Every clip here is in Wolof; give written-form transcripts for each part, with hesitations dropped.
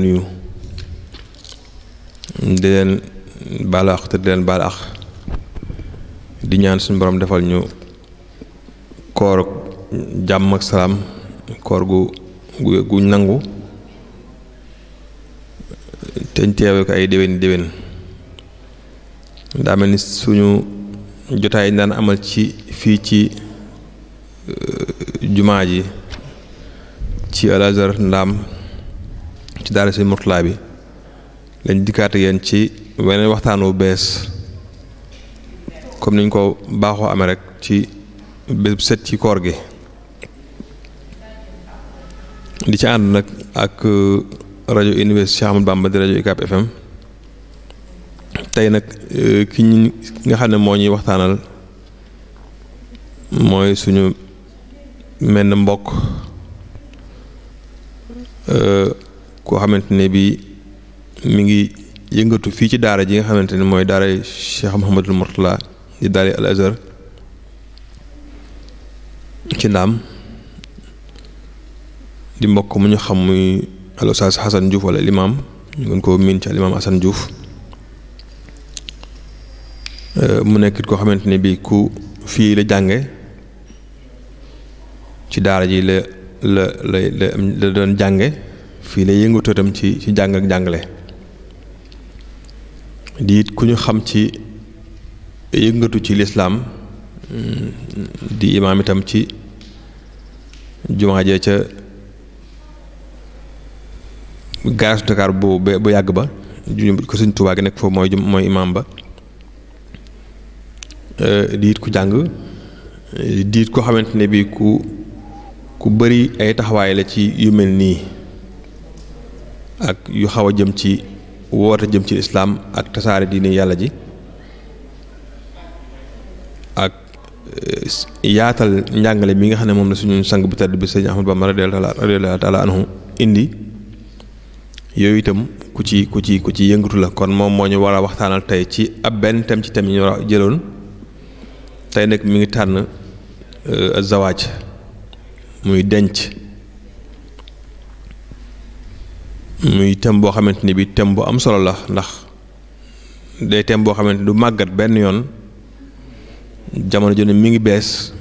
nuyu di leen baal àq te di leen baal àq di ñaan suñu borom defal ñu koor jàmm ak salaam koor gu nangu te ñu teewe ko ay déwén daa mel ni suñu jotaay daan amal ci fii ci jumaa ji ci Al Azhar Ndaam ci daara si Murtala bi lañ dikkaat yéen ci weneen waxtaan wu bees comme niñ ko baaxoo amee rek ci bés bu set ci koor gi di ci ànd nag ak rajo Université Cheikh Ahmadou Bamba di rajo UCAB FM tey nag ki ñi nga xam ne moo ñuy waxtaanal mooy suñu menn mbokk koo xamante ne bii mi ngi yëngatu fii ci daara ji nga xamante ne mooy daara Cheikh Mouhamadul Mourtala di daara Al Azhar ci Ndaam di mbokk mu ñu xam muy al Oustaz Assane Diouf wala limaam ñu gën koo miin ci al imaam Assane Diouf mu nekkit koo xamante ne bii ku fii la jànge ci daara ji la doon jànge fii la yëngatu itam ci jàng ak jàngale di it ku ñu xam ci yëngatu ci lislaam di imaam itam ci jumaa jee ca garas Dakar bu yàgg ba ko Sëñ Tuubaa gi nekk foofu mooy imaam ba di it ku jàng di it koo xamante ne bii ku bari ay taxawaay la ci yu mel nii ak yu xaw a jëm ci woote jëm ci lislaam ak tasaare diine yàlla ji ak yaatal njàngale mi nga xam ne moom la suñu sang bu tedd bi sëñ Ahmadu Bamba radiyallahu taala anhu indi yooyu itam ku ci yëngatu la kon moom moo ñu war a waxtaanal tey ci ab benn thème ci thème yi ñu war a jëloon tey nag mi ngi tànn zawaaj muy denc muy thème boo xamante ni bi thème bu am solo la ndax day thème boo xamante ni du màggat benn yoon jamono jone mi ngi bees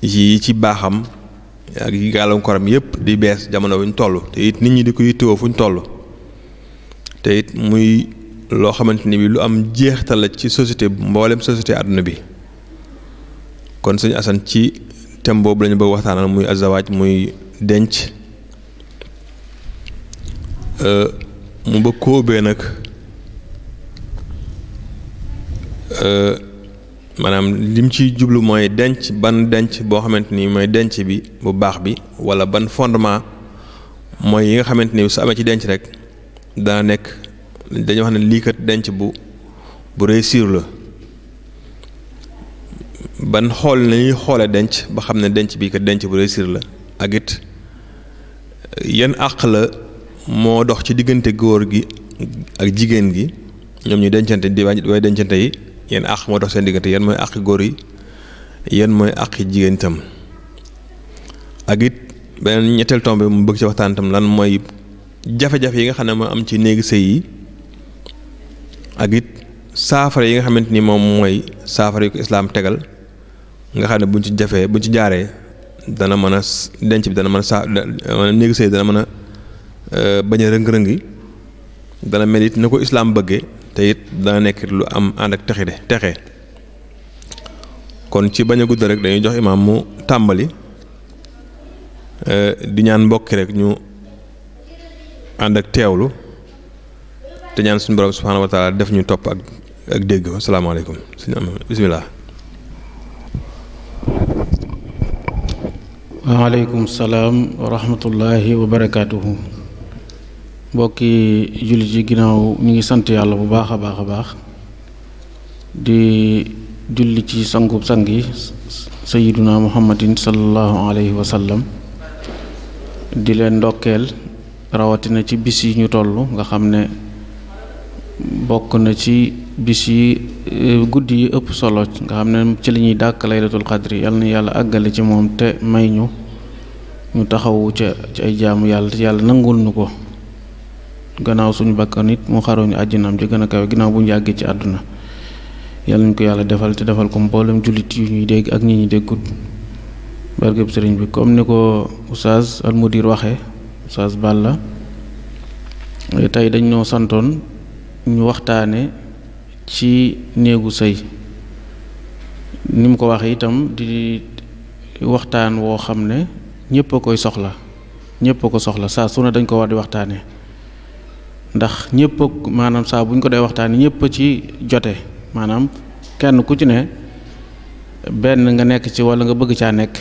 yi ci baaxam ak yi gàllankooram yépp di bees jamono bu ñu toll te it nit ñi di ko yittewoo fu ñu toll te it muy loo xamante ni bi lu am jeextal la ci société mboolem société àdduna bi kon sëñ Assane ci thème boobu lañu bëgg waxtaanal muy azawaaj muy denc mu bëgg koo ubbee nag maanaam lim ci jublu mooy denc ban denc boo xamante ni mooy denc bi bu baax bi walla ban fondement mooy yi nga xamante ni su amee ci denc rek dana nekk dañuy wax ne lii kat denc bu réussir la ban xool nañuy xoole denc ba xam ne denc bi kat denc bu réussir la ak it yan àq la moo dox ci diggante góor gi ak jigéen gi ñoom ñu dencante di way dencante yi yan àq moo dox seen diggante yan mooy àqi góor yi yan mooy àqi jigéen itam ak it beneen ñetteel tombe mu bëgg ci waxtaan itam lan mooy jafe-jafe yi nga xam ne moo am ci néegi sëy yi ak it saafara yi nga xamante ni moom mooy saafara yi ko islaam tegal nga xam ne buñ ci jaaree dana mën a denc bi dana mën a néegi sëy dana mën a bañ a rëng-rëngi dana mel it na ko islaam bëggee te it dana nekk lu am ànd ak texe kon ci bañ a gudd rek dañuy jox imaam mu tàmbali di ñaan mbokki rek ñu ànd ak teewlu te ñaan suñu borom subhaanahu wa taala def ñu topp ak dégg asalaamaaleykum suñu am bisimilah. waaleykum salaam wa rahmatullahi wa barakaatuhu. mbokki jullit yi ginnaaw ñu ngi sant yàlla bu baax a baax di julli ci sangub sang yi sayyiduna muhammadin sallallahu alayhi wa sallam di leen ndokkeel rawatina ci bis yi ñu toll nga xam ne bokk na ci bis yi guddi yi ëpp solo nga xam ne ci la ñuy dàkk laylatul qadri yàlla na yàlla àggale ci moom te may ñu taxawu ci ay jaamu yàlla te yàlla nangul nu ko gannaaw suñu bakkan it mu xaruñu àjjanaam ji gën a kawe ginnaaw bu ñu yàggee ci àdduna. yàlla ñu ko yàlla defal te defal ko mboolem jullit yu ñuy dégg ak ñi ñuy déggul barkeb sëriñ bi. comme ni ko Oustaz al Mudir waxee, Oustaz Balla, tey dañ ñoo santoon ñu waxtaane ci néegu sëy. ni mu ko waxee itam di waxtaan woo xam ne ñëpp a koy soxla, ñëpp a ko soxla saa su ne dañ ko war di waxtaane, ndax ñëpp maanaam saa bu ñu ko dee waxtaane ñëpp a ci jote, maanaam kenn ku ci ne benn nga nekk ci walla nga bëgg caa nekk,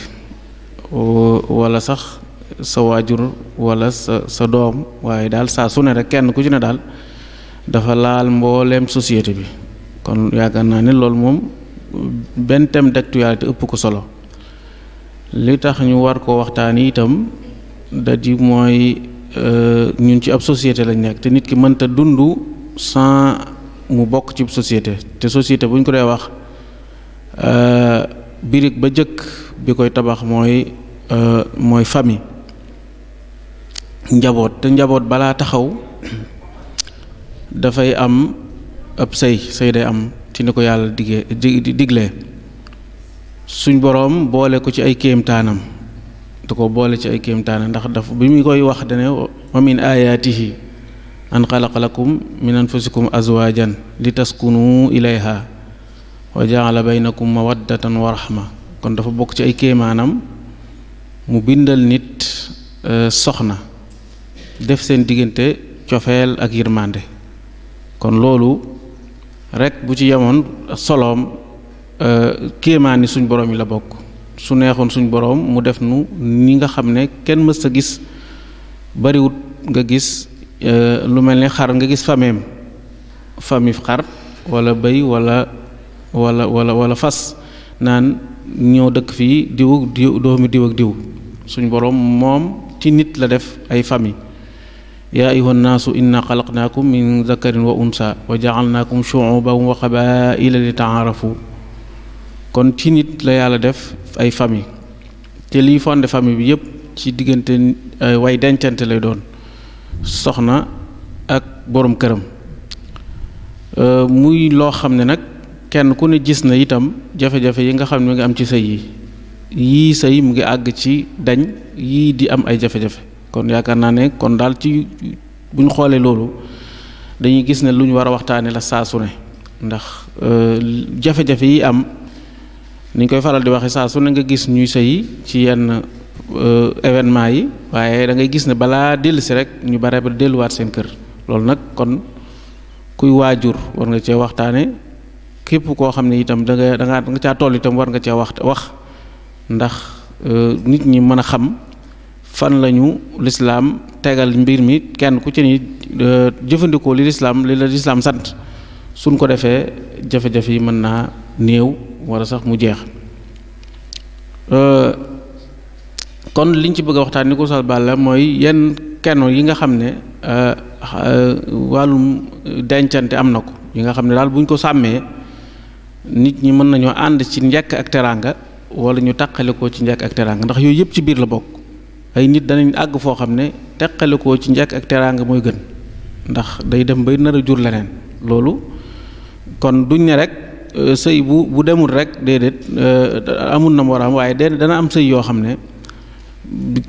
walla sax sa waajur walla sa doom, waaye daal saa su ne rek kenn ku ci ne daal dafa laal mbooleem société bi. kon yaakaar naa ne loolu moom benn thème d'actualité ëpp ko solo. li tax ñu war ko waxtaan itam da di mooy ñun ci ab société lañ nekk te nit ki mënta dund sans mu bokk ci société. te société bu ñu ko dee wax birig ba jëkk bi koy tabax mooy famille, njaboot. te njaboot balaa taxaw dafay am ab sëy day am ci ni ko yàlla diglee. suñ boroom boole ko ci ay kéemtaanam, da ko boole ci ay kéemtaanam ndax dafa bi mu koy wax dane wa min ayaatihi an xalaqa lakum min anfusikum azwajan li taskunu ilayha wa jaala baynakum mawaddatan wa rahma. kon dafa bokk ci ay kéemaanam mu bindal nit soxna, def seen diggante cofeel ak yërmande. kon loolu rek bu ci yemoon soloom kéemaani suñ boroom yi la bokk. su neexoon suñ boroom mu def nu ni nga xam ne kenn mës a gis, bariwut nga gis lu mel ni xar nga gis famille xar walla bëy walla fas naan ñoo dëkk fii diw doomi diw ak diw. suñ boroom moom ci nit la def ay famille. yaa ayyuhan naasu inna xalaqnaakum min zakarin wa unsa wa ja'alnaakum shu'uban wa qabaa'ila li ta'aarafu. kon ci nit la yàlla def ay famille, te liy fondé famille bi yépp ci diggante way dencante lay doon, soxna ak boroom këram. muy loo xam ne nag kenn ku ne gis na itam jafe-jafe yi nga xam ne mu ngi am ci sëy yii sëy mu ngi àgg ci dañ, yii di am ay jafe-jafe. kon yaakaar naa ne kon daal ci bu ñu xoolee loolu dañuy gis ne lu ñu war a waxtaane la saa su ne, ndax jafe-jafe yi am ni ñu koy faral di waxe saa su ne nga gis ñuy sëy ci yenn événement yi, waaye da ngay gis ne balaa dellusi rek ñu bare ba delluwaat seen kër. loolu nag kon kuy waajur war nga cee waxtaane, képp koo xam ne itam da nga caa toll itam war nga cee wax ndax nit ñi mën a xam fan lañu lislaam tegal mbir mi, kenn ku ci ni jëfandikoo li la lislaam sant. suñ ko defee jafe-jafe yi mën naa néew wala sax mu jeex. kon liñ ci bëgg a waxtaan ni ko Oustaz Balla mooy yenn keno yi nga xam ne wàllum dencante am na ko, yi nga xam ne daal buñ ko sàmmee nit ñi mën nañoo ànd ci njekk ak teraanga wala ñu taqale ko ci njekk ak teraanga, ndax yooyu yëpp ci biir la bokk. ay nit danañ àgg foo xam ne teqale ko ci njekk ak teraanga mooy gën, ndax day dem bay nar a jur leneen. loolu kon duñ ne rek sëy bu demul rek déedéet amul na mu war a am, waaye dana am sëy yoo xam ne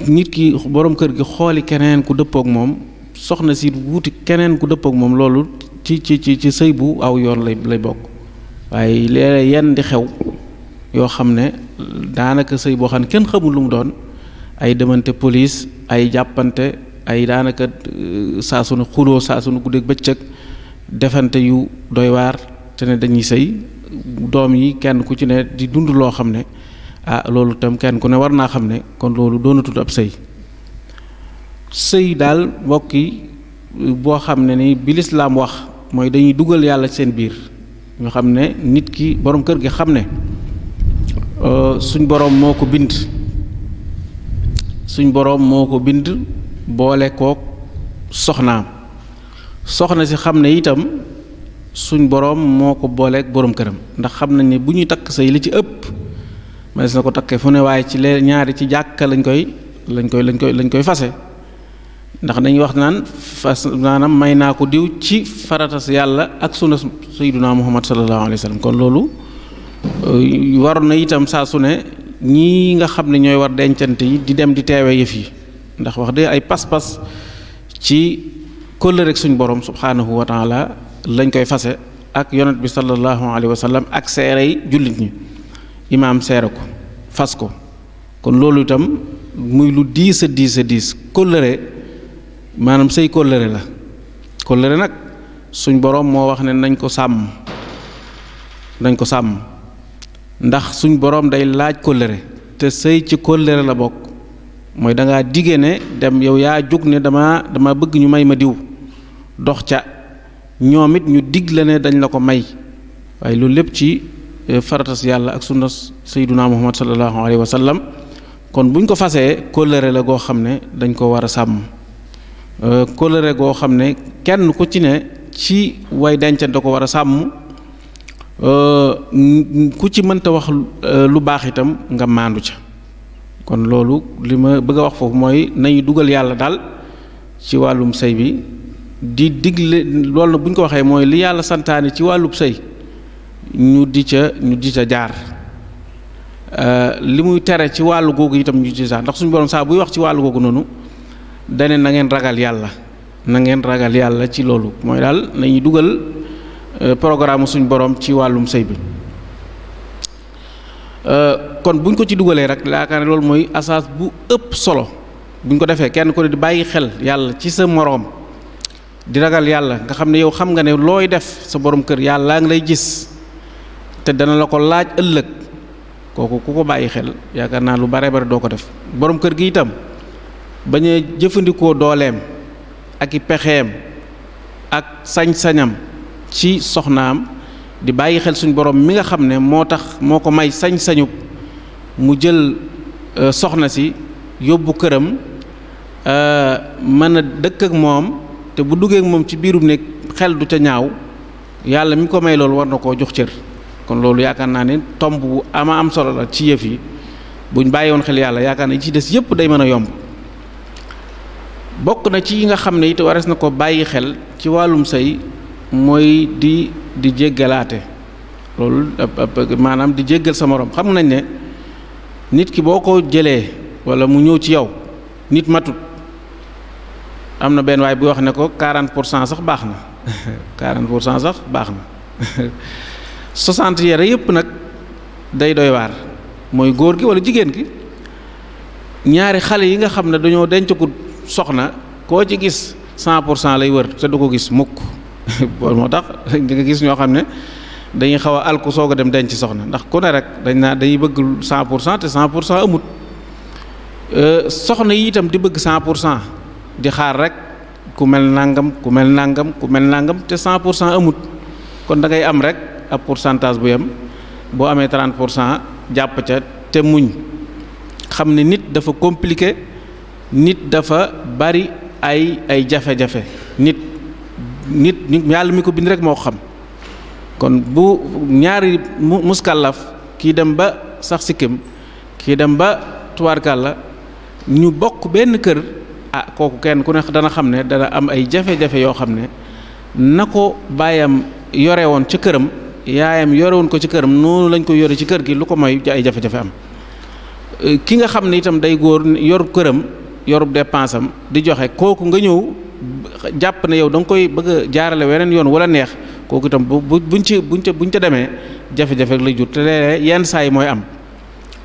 nit ki boroom kër gi xooli keneen ku dëppook moom, soxna si wuti keneen ku dëppook moom, loolu ci sëy bu aw yoon lay bokk. waaye léeg-léeg yenn di xew yoo xam ne daanaka sëy boo xam ne kenn xamul lu mu doon, ay demante police, ay jàppante, ay daanaka saa su ne xuloo saa su ne guddeeg bëccëg, defante yu doy waar, te ne dañuy sëy, doom yi kenn ku ci ne di dund loo xam ne loolu tam kenn ku ne war naa xam ne kon loolu doonatul ab sëy daal mbokk yi boo xam ne ni bi lislaam wax mooy dañuy dugal yàlla ci seen biir. ñu xam ne nit ki boroom kër gi xam ne suñ boroom moo ko bind, boole kook soxnaam. soxna si xam ne itam suñ boroom moo ko booleek boroom këram, ndax xam nañ ne bu ñuy takk sëy li ci ëpp mënees na ko takkee fu ne, waaye ci ñaari ci jàkka lañ koy fase. ndax dañuy wax naan fas maanaam may naa ko diw ci faratas yàlla ak sunna sayyiduna Muhammad sallallahu alayhi wa sallam kon loolu war na itam saa su ne ñii nga xam ne ñooy war dencante yi di dem di teewe yëf yi ndax wax de ay pas-pas ci kóllëre ak suñ borom subhanahu wa taala lañ koy fase ak yonent bi sallallahu alayhi wa sallam ak seere yi jullit ñi imaam seere ko fas ko kon loolu itam muy lu diis a diis kóllëre maanaam say kóllëre la kóllëre nag suñ borom moo wax ne nañ ko sàmm ndax suñ borom day laaj kóllëre te sëy ci kóllëre la bokk mooy da ngaa digge ne dem yow yaa jóg ne dama bëgg ñu may ma diw dox ca ñoom it ñu dig la ne dañ la ko may waaye loolu lépp ci faratas yàlla ak sunna sayyiduna Muhammad sallallahu alayhi wa sallam kon buñ ko fasee kóllëre la goo xam ne dañ ko war a sàmm kóllëre goo xam ne kenn ku ci ne ci way dencante ko war a sàmm ku ci mënta wax lu baax itam nga maandu ca kon loolu li ma bëgg a wax foofu mooy nañu dugal yàlla daal ci wàllum sëy bi di digle loolu bu ñu ko waxee mooy li yàlla santaane ci wàllub sëy ñu di ca jaar li muy tere ci wàllu googu itam ñu di ca jaar ndax suñu borom saa buy wax ci wàllu googu noonu dane na ngeen ragal yàlla ci loolu mooy daal nañu dugal programme suñu borom ci wàllum sëy bi kon buñ ko ci dugalee rek yaakaar ne loolu mooy asaas bu ëpp solo buñ ko defee kenn ko ne di bàyyi xel yàlla ci sa moroom di ragal yàlla nga xam ne yow xam nga ne looy def sa borom kër yàlla ngi lay gis te dana la ko laaj ëllëg kooku ku ko bàyyi xel yaakaar naa lu bare doo ko def borom kër gi itam bañ a jëfandikoo dooleem ak i pexeem ak sañ-sañam ci soxnaam di bàyyi xel suñ borom mi nga xam ne moo tax moo ko may sañ-sañu mu jël soxna si yóbbu këram mën a dëkk ak moom te bu duggee ak moom ci biirum ne xel du ca ñaaw yàlla mi ko may loolu war na koo jox cër kon loolu yaakaar naa ne tomb bu ama am solo la ci yëf yi buñ bàyyi woon xel yàlla yaakaar na yi ci des yépp day mën a yomb bokk na ci yi nga xam ne it warees na ko bàyyi xel ci wàllum sëy mooy di jéggalaate loolu maanaam di jéggal sa morom xam nañ ne nit ki boo ko jëlee walla mu ñëw ci yow nit matut am na benn waay bu wax ne ko 40% sax baax na 40% sax baax na 60 yére yëpp nag day doy waar mooy góor gi walla jigéen gi ñaari xale yi nga xam ne dañoo denc ko soxna koo ci gis 100% lay wër te du ko gis mukk loolu moo tax di nga gis ñoo xam ne dañuy xaw a alku soog a dem denc soxna ndax ku ne rek dañuy bëgg 100% te 100% amut soxna yi itam di bëgg 100% di xaar rek ku mel nangam te 100% amut kon da ngay am rek ab pourcentage bu yem boo amee 30% jàpp ca te muñ xam ne nit dafa compliqué nit dafa bari ay jafe-jafe nit yàlla mi ko bind rek moo ko xam kon bu ñaari muskallaf kii dem ba sax sikkim kii dem ba tubaarkàlla ñu bokk benn kër kooku kenn ku ne dana xam ne dana am ay jafe-jafe yoo xam ne na ko baayam yore woon ca këram yaayam yore woon ko ci këram noonu lañ ko yore ci kër gi lu ko mooy ay jafe-jafe am ki nga xam ne itam day góor yor këram yorub dépense am di joxe kooku nga ñëw jàpp ne yow da nga koy bëgg a jaarale weneen yoon wala neex kooku itam buñ ca demee jafe-jafe rek lay jur te léeg-léeg yenn saa yi mooy am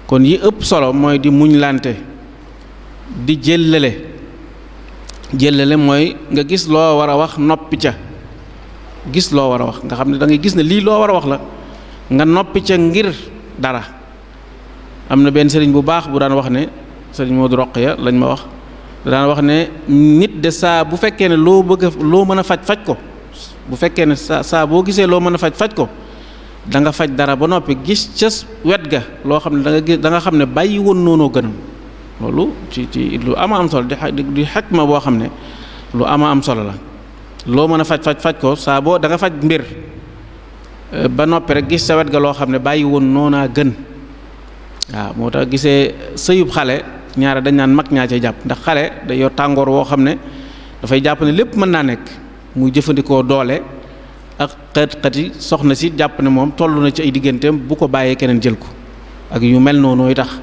kon yi ëpp solo mooy di muñ lante di jëllale mooy nga gis loo war a wax noppi ca gis loo war a wax nga xam ne da ngay gis ne lii loo war a wax la nga noppi ca ngir dara am na benn sëriñ bu baax bu daan wax ne sëriñ Modou Rokhaya lañ ma wax daan wax ne nit de saa bu fekkee ne loo mën a faj ko bu fekkee ne saa boo gisee loo mën a faj ko da nga faj dara ba noppi gis ca wet ga loo xam ne da nga xam ne bàyyi woon noonoo gënam loolu ci lu ama am solo di xikma boo xam ne lu ama am solo la loo mën a faj ko saa boo da nga faj mbir ba noppi rek gis ca wet ga loo xam ne bàyyi woon noonaa gën waaw moo tax gisee sëyub xale ñaare dañ naan mag ñaa cay jàpp ndax xale day yor tàngoor woo xam ne dafay jàpp ne lépp mën naa nekk muy jëfandikoo doole ak xët-xëti soxna si jàpp ne moom toll na ci ay digganteem bu ko bàyyee keneen jël ko ak yu mel noonu tax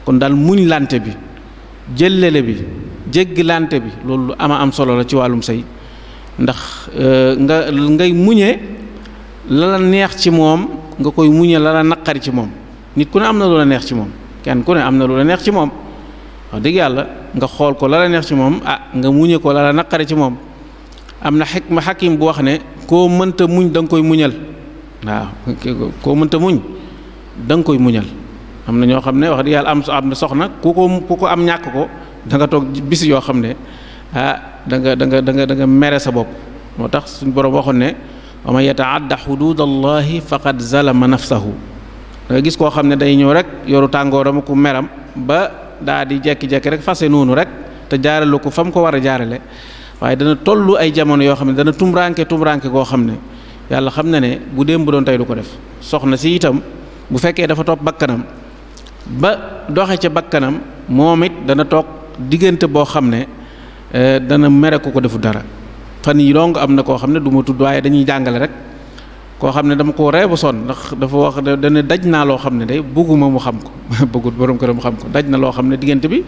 kon daal muñ lante bi jëllale bi jéggi lante bi loolu lu am solo la ci wàllum sëy ndax ngay muñee la neex ci moom nga koy muñee la naqari ci moom. nit ku ne am na lu la neex ci moom kenn ku ne am na lu la neex ci moom wax dëgg yàlla nga xool ko la neex ci moom nga muñe ko la naqari ci moom. am na xikma xakim bu wax ne koo mënta muñ da nga koy muñal waaw koo mënta muñ da nga koy muñal. am na ñoo xam ne wax dëgg yàlla am na soxna ku ko am ñàkk ko da nga toog bis yoo xam ne da nga mere sa bopp. moo tax suñu borom waxoon ne wa man yataadda xuduudallahi faqad zalama nafsahu. da nga gis koo xam ne day ñëw rek yoru tàngooram ku meram ba daa di jekki-jekki rek fase noonu rek te jaarale ko fa mu ko war a jaarale waaye dana tollu ay jamono yoo xam ne dana tumranke koo xam ne yàlla xam na ne bu démb doon tey du ko def. soxna si itam bu fekkee dafa topp bakkanam ba doxe ca bakkanam moom it dana toog diggante boo xam ne dana mere ko defu dara. fan yi dong am na koo xam ne du ma tudd waaye dañuy jàngale rek koo xam ne dama ko ree ba sonn ndax dafa wax dana daj naa loo xam ne day bëgguma mu xam ko bëggut borom këram mu xam ko daj na loo xam ne diggante bi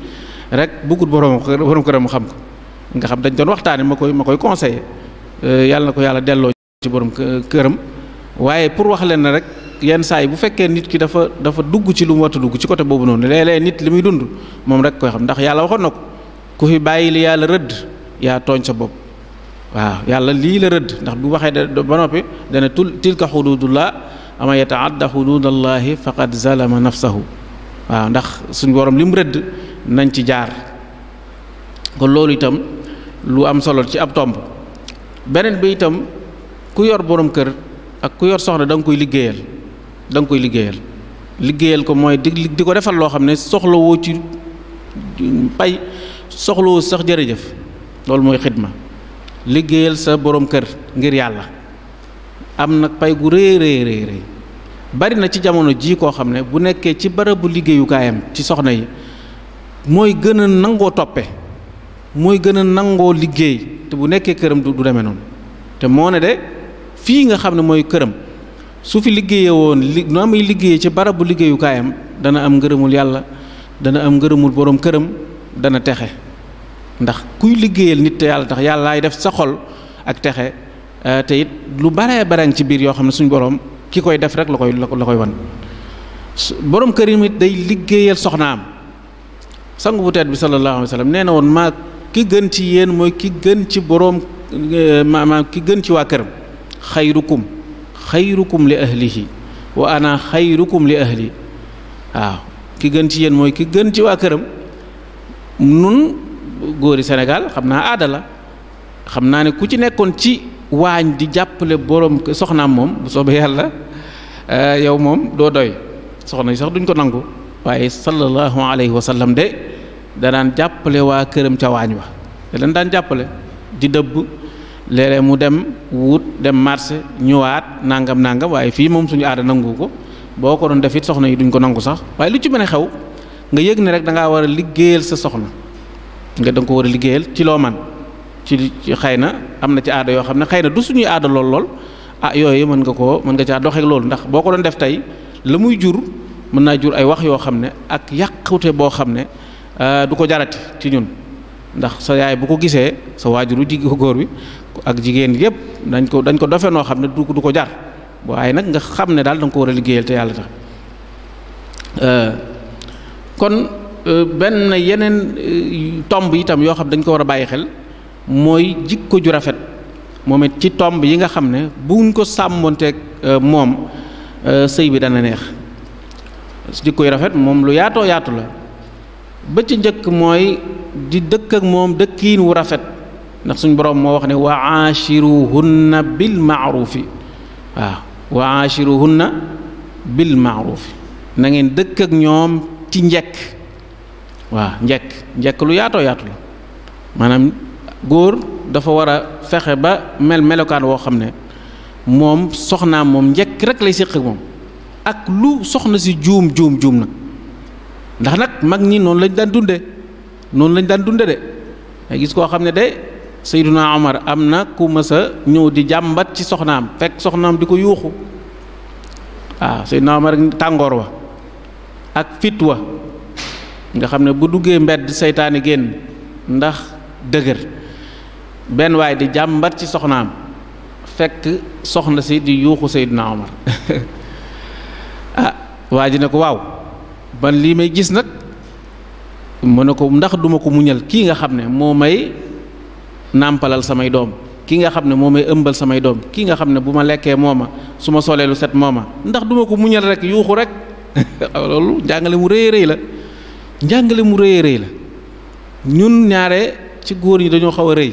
rek bëggut borom këram mu xam ko nga xam dañ doon waxtaane ma koy conseiller yàlla na ko yàlla delloo ci borom këram. waaye pour wax leen na rek yenn saa yi bu fekkee nit ki dafa dugg ci lu mu war a dugg ci côté boobu noonu léeg-léeg nit li muy dund moom rek koy xam ndax yàlla waxoon na ko ku fi bàyyi li yàlla rëdd yaa tooñ sa bopp. waaw yàlla lii la rëdd ndax bu waxee ba noppi dana tilka xududullah ama yataadda xududallahi faqad zalama nafsahu. waaw ndax suñu borom li mu rëdd nañ ci jaar. kon loolu itam lu am solo ci ab tomb. beneen bi itam ku yor borom kër ak ku yor soxna da nga koy liggéeyal liggéeyal ko mooy di ko defal loo xam ne soxlawoo ci pay soxlawoo sax jërëjëf loolu mooy xidma. liggéeyal sa borom kër ngir yàlla am nag pay gu rëy bari na ci jamono ji koo xam ne bu nekkee ci barabu liggéeyukaayam ci soxna yi mooy gën a nangoo toppe mooy gën a nangoo liggéey te bu nekkee këram du demee noonu te moo ne de fii nga xam ne mooy këram su fi liggéeyee woon nu muy liggéeyee ci barabu liggéeyukaayam dana am ngërëmul yàlla dana am ngërëmul borom këram dana texe. ndax kuy liggéeyal nit te yàlla tax yàllaay def sa xol ak texe te it lu baree barang ci biir yoo xam ne suñu borom ki koy def rek la koy wan. borom kër yi it day liggéeyal soxnaam. sangu bu tedd bi sallallahu alayhi wa sallam nee na woon maa ki gën ci yéen mooy ki gën ci borom maanaam ki gën ci waa këram. xayrukum li ahlihi wa ana xayrukum li ahli. waaw ki gën ci yéen mooy ki gën ci waa këram. nun góori Sénégal xam naa aada la xam naa ne ku ci nekkoon ci waañ di jàppale borom soxnaam moom bu soobee yàlla yow moom doo doy soxna yi sax duñ ko nangu waaye sallallahu alayhi wa sallam de danaan jàppale waa këram ca waañ wa te leen daan jàppale di dëbb léeg-léeg mu dem dem marché ñëwaat nangam waaye fii moom suñu aada nangu ko boo ko doon def it soxna yi duñ ko nangu sax waaye lu ci mën a xew nga yëg ne rek da ngaa war a liggéeyal sa soxna nga da nga ko war a liggéeyal ci loo man ci xëy na am na ci aada yoo xam ne xëy na du suñuy aada lool yooyu mën nga caa doxeek loolu ndax boo ko doon def tey la muy jur mën naa jur ay wax yoo xam ne ak yàqute boo xam ne du ko jarati ci ñun ndax sa yaay bu ko gisee sa waajuru góor bi ak jigéen yépp dañ ko dofe noo xam ne du ko jar waaye nag nga xam ne daal da nga ko war a liggéeyal te yàlla tax kon benn yeneen tomb itam yoo xam dañ ko war a bàyyi xel mooy jikko ju rafet moom it ci tomb yi nga xam ne buñ ko sàmmonteeg moom sëy bi dana neex. jikko yu rafet moom lu yaatoo yaatu la ba ci njëkk mooy di dëkk ak moom dëkkiin wu rafet ndax suñ boroom moo wax ne wa aachiruhunna bil maarufi waaw wa aachiruhunna bil maarufi na ngeen dëkk ak ñoom ci njekk waaw njekk lu yaatoo yaatu la maanaam góor dafa war a fexe ba melokaan woo xam ne moom soxnaam moom njekk rek lay séq ak moom ak lu soxna si juum nag ndax nag mag ñi noonu lañ daan dunde de ay gis koo xam ne de Seydina Omar am na ku mës a ñëw di jàmbat ci soxnaam fekk soxnaam di ko yuuxu waaw Seydina Omar tàngoor wa ak fit wa nga xam ne bu duggee mbedd seytaane génn ndax dëgër benn waay di jàmbat ci soxnaam fekk soxna si di yuuxu Seydina Omar ah waa ji ne ko waaw ban lii may gis nag mu ne ko ndax duma ko muñal kii nga xam ne moo may nàmpalal samay doom kii nga xam ne moo may ëmbal samay doom kii nga xam ne bu ma lekkee mooma su ma solee lu set mooma ndax duma ko muñal rek yuuxu rek loolu njàngale mu rëy rëy la njàngale mu rëy rëy la ñun ñaare ci góor ñi dañoo xaw a rëy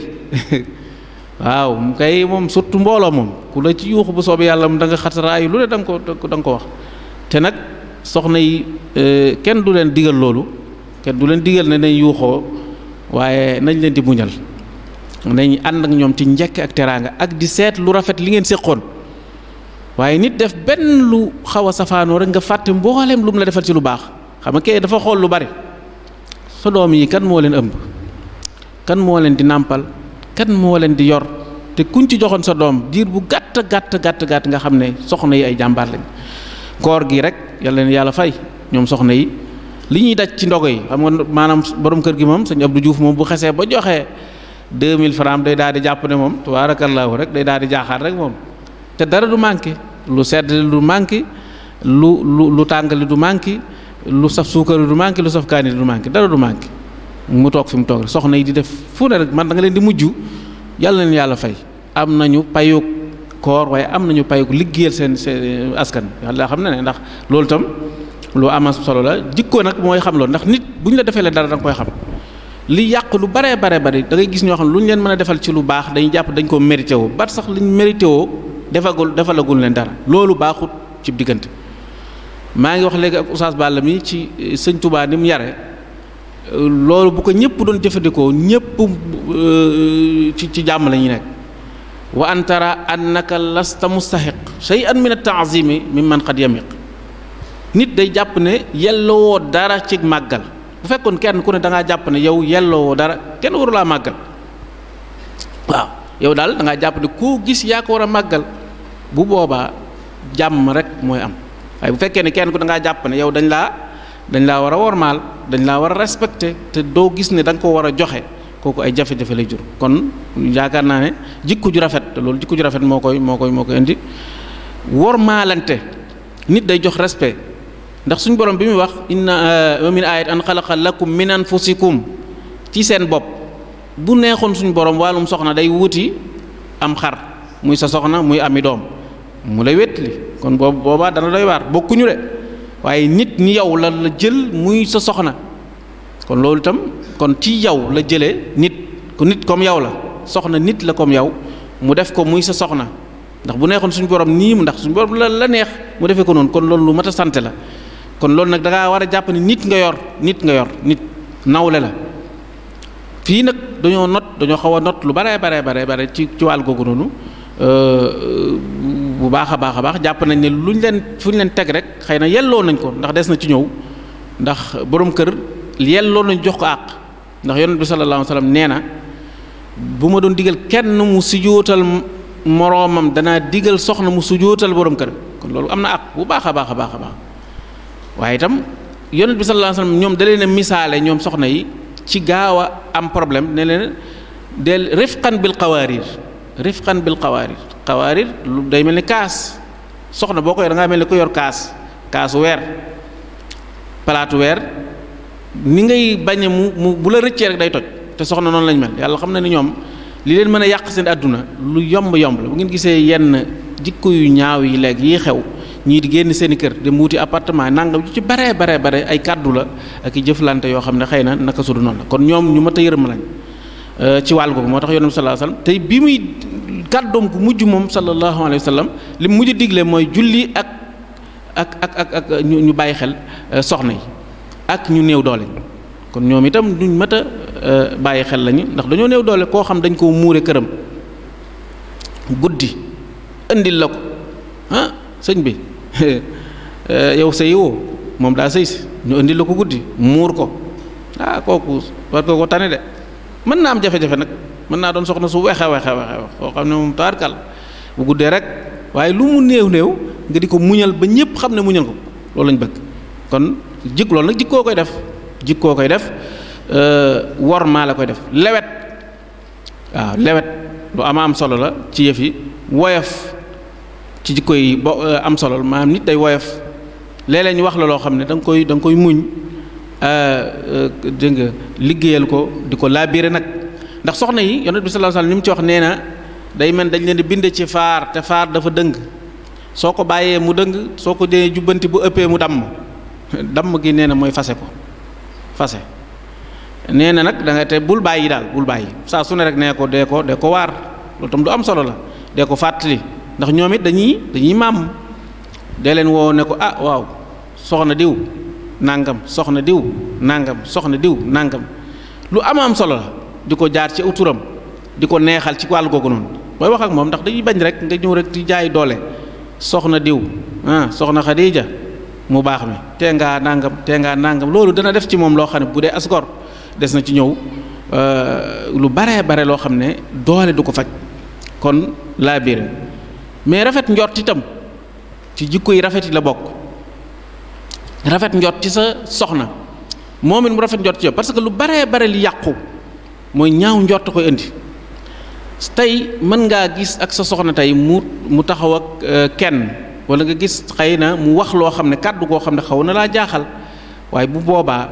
waaw kay moom surtout mbooloo moom ku la ci yuuxu bu soobee yàlla da nga xataraayu lu ne da nga ko wax te nag soxna yi kenn du leen digal loolu kenn du leen digal ne nañ yuuxoo waaye nañ leen di muñal nañ ànd ak ñoom ci njekk ak teraanga ak di seet lu rafet li ngeen séqoon waaye nit def benn lu xaw a safaanoo rek nga fàtte mbooleem lu mu la defal ci lu baax xam nga kay dafa xool lu bari sa doom yi kan moo leen ëmb kan moo leen di nàmpal kan moo leen di yor te kuñ ci joxoon sa doom diir bu gàtt nga xam ne soxna yi ay jàmbaar lañ koor gi rek yàlla leen yàlla fay ñoom soxna yi li ñuy daj ci ndogo yi xam nga maanaam borom kër gi moom sëñ Abdou Diouf moom bu xesee ba joxee 2000 francs day daal di jàpp ne moom tabaarakallaahu rek day daal di jaaxaar rek moom te dara du manqué lu sedd du manqué lu tàngali du manqué lu saf suukar du manqué lu saf kaani du manqué dara du manqué mu toog fi mu toog rek soxna yi di def fu ne rek man da nga leen di mujj yàlla leen yàlla fay am nañu payuk koor waaye am nañu payuk liggéeyal seen askan yàlla xam na ne ndax loolu tam lu ama solo la jikko nag mooy xam loolu ndax nit bu ñu la defee la dara da nga koy xam li yàq lu bare bari da ngay gis ñoo xam ne lu ñu leen mën a defal ci lu baax dañuy jàpp dañ ko mérité woo ba sax liñ mérité woo defalagul leen dara loolu baaxut ci diggante maa ngi wax léegi ak Oustaz Balla mi ci sëñ Touba ni mu yare loolu bu ko ñëpp doon jëfandikoo ñëpp ci jàmm la ñuy nekk wa an tara annaka lasta mustahiq shay'an min at-ta'zimi mimman qad yamiq nit day jàpp ne yellowoo dara ci màggal bu fekkoon kenn ku ne da ngaa jàpp ne yow yellowoo dara kenn waru laa màggal waaw yow daal da ngaa jàpp ne koo gis yaa ko war a màggal bu boobaa jàmm rek mooy am waaye bu fekkee ne kenn ku da ngaa jàpp ne yow dañ laa war a wormaal dañ laa war a respecté te doo gis ne da nga ko war a joxe kooku ay jafe-jafe lay jur kon yaakaar naa ne jikko ju rafet te loolu jikko ju rafet moo koy indi wormaalante nit day jox respect ndax suñu borom bi muy wax inna min ayat an xalaqa lakum min anfusikum ci seen bopp bu neexoon suñu borom wàllum soxna day wuti am xar muy sa soxna muy ami doom mu lay wétli kon boobaa dana doy waar bokkuñu de waaye nit ñi yow la jël muy sa soxna kon loolu itam kon ci yow la jëlee nit comme yow la soxna nit la comme yow mu def ko muy sa soxna ndax bu neexoon suñu borom nii ndax suñu borom la neex mu defee ko noonu kon loolu lu mat a sant la kon loolu nag da ngaa war a jàpp ne nit nit nawle la fii nag dañoo xaw a not lu bare ci wàll googu noonu bu baax a baax jàpp nañ ne fu ñu leen teg rek xëy na yelloo nañ ko ndax des na ci ñëw ndax borom kër yelloo nañ jox ko àq ndax yonent bi sallallahu alayhi wa sallam nee na bu ma doon digal kenn mu sujjóotal moroomam danaa digal soxna mu sujjóotal borom kër kon loolu am na àq bu baax a baax waaye itam yonent bi sallallahu alayhi wa sallam ñoom da leen a misaale ñoom soxna yi ci gaaw a am problème ne leen del rifqan bil qawaarir lu day mel ni kaas soxna boo ko yor da ngaa mel ni ko yor kaasu weer palaatu weer ni ngay bañ mu bu la rëccee rek day toj te soxna noonu lañ mel yàlla xam na ni ñoom li leen mën a yàq seen àdduna lu yomb la bu ngeen gisee yenn jikko yu ñaaw yi léegi yi xew ñii di génn seen i kër dem wuti appartement nangam ci bare ay kàddu la ak i jëflante yoo xam ne xëy na naka sudu noonu la kon ñoom ñu mat a yërëm lañ ci wàll googu moo tax yonent bi sallallahu alayhi wasallam tey bi muy kàddoom gu mujj moom sallallahu alayhi wasallam li mu mujj digle mooy julli ak ñu bàyyi xel soxna yi ak ñu néew doole kon ñoom itam duñ mat a bàyyi xel lañu ndax dañoo néew doole koo xam dañ koo muure këram guddi indil la ko sëñ bi yow sëy woo moom daa sëy si ñu indil la ko guddi muur ko kooku war ko tane de mën naa am jafe-jafe nag mën naa doon soxna su wexe koo xam ne moom taarkal bu guddee rek waaye lu mu néew nga di ko muñal ba ñëpp xam ne muñal ko loolu lañ bëgg. kon loolu nag jikkoo koy def wor maa la koy def lewet waaw lewet lu am solo la ci yëf yi woyof ci jikko yi am solo la maanaam nit day woyof léeg-léeg ñu wax la loo xam ne da nga koy muñ dégg nga liggéeyal ko di ko laabire nag ndax soxna yi yonent bi sallallahu alayhi wasallam ni mu ci wax nee na day mel dañ leen di bind ci faar te faar dafa dëng soo ko bàyyee mu dëng soo ko dee jubbanti bu ëppee mu damm gi nee na mooy fase nee na nag da nga te bul bàyyi saa su ne rek nee ko dee ko waar loolu tam du am solo la dee ko fàttali ndax ñoom it dañuy maam dee leen woo ne ko waaw soxna diw nangam soxna diw nangam lu am solo la di ko jaar ci uturam di ko neexal ci wàllu googu noonu booy wax ak moom ndax dañuy bañ rek nga ñëw rek di jaay doole soxna diw soxna Xadija mu baax mi tee ngaa nangam loolu dana def ci moom loo xam ne bu dee asgor des na ci ñëw lu bare loo xam ne doole du ko faj kon laa biir mais rafet njort itam ci jikko yi rafet yi la bokk rafet njort ci sa soxna moom it mu rafet njort ci yow parce que lu bare li yàqu mooy ñaaw njort koy indi tey mën ngaa gis ak sa soxna tey mu taxaw ak kenn wala nga gis xëy na mu wax loo xam ne kàddu goo xam ne xaw na laa jaaxal waaye bu boobaa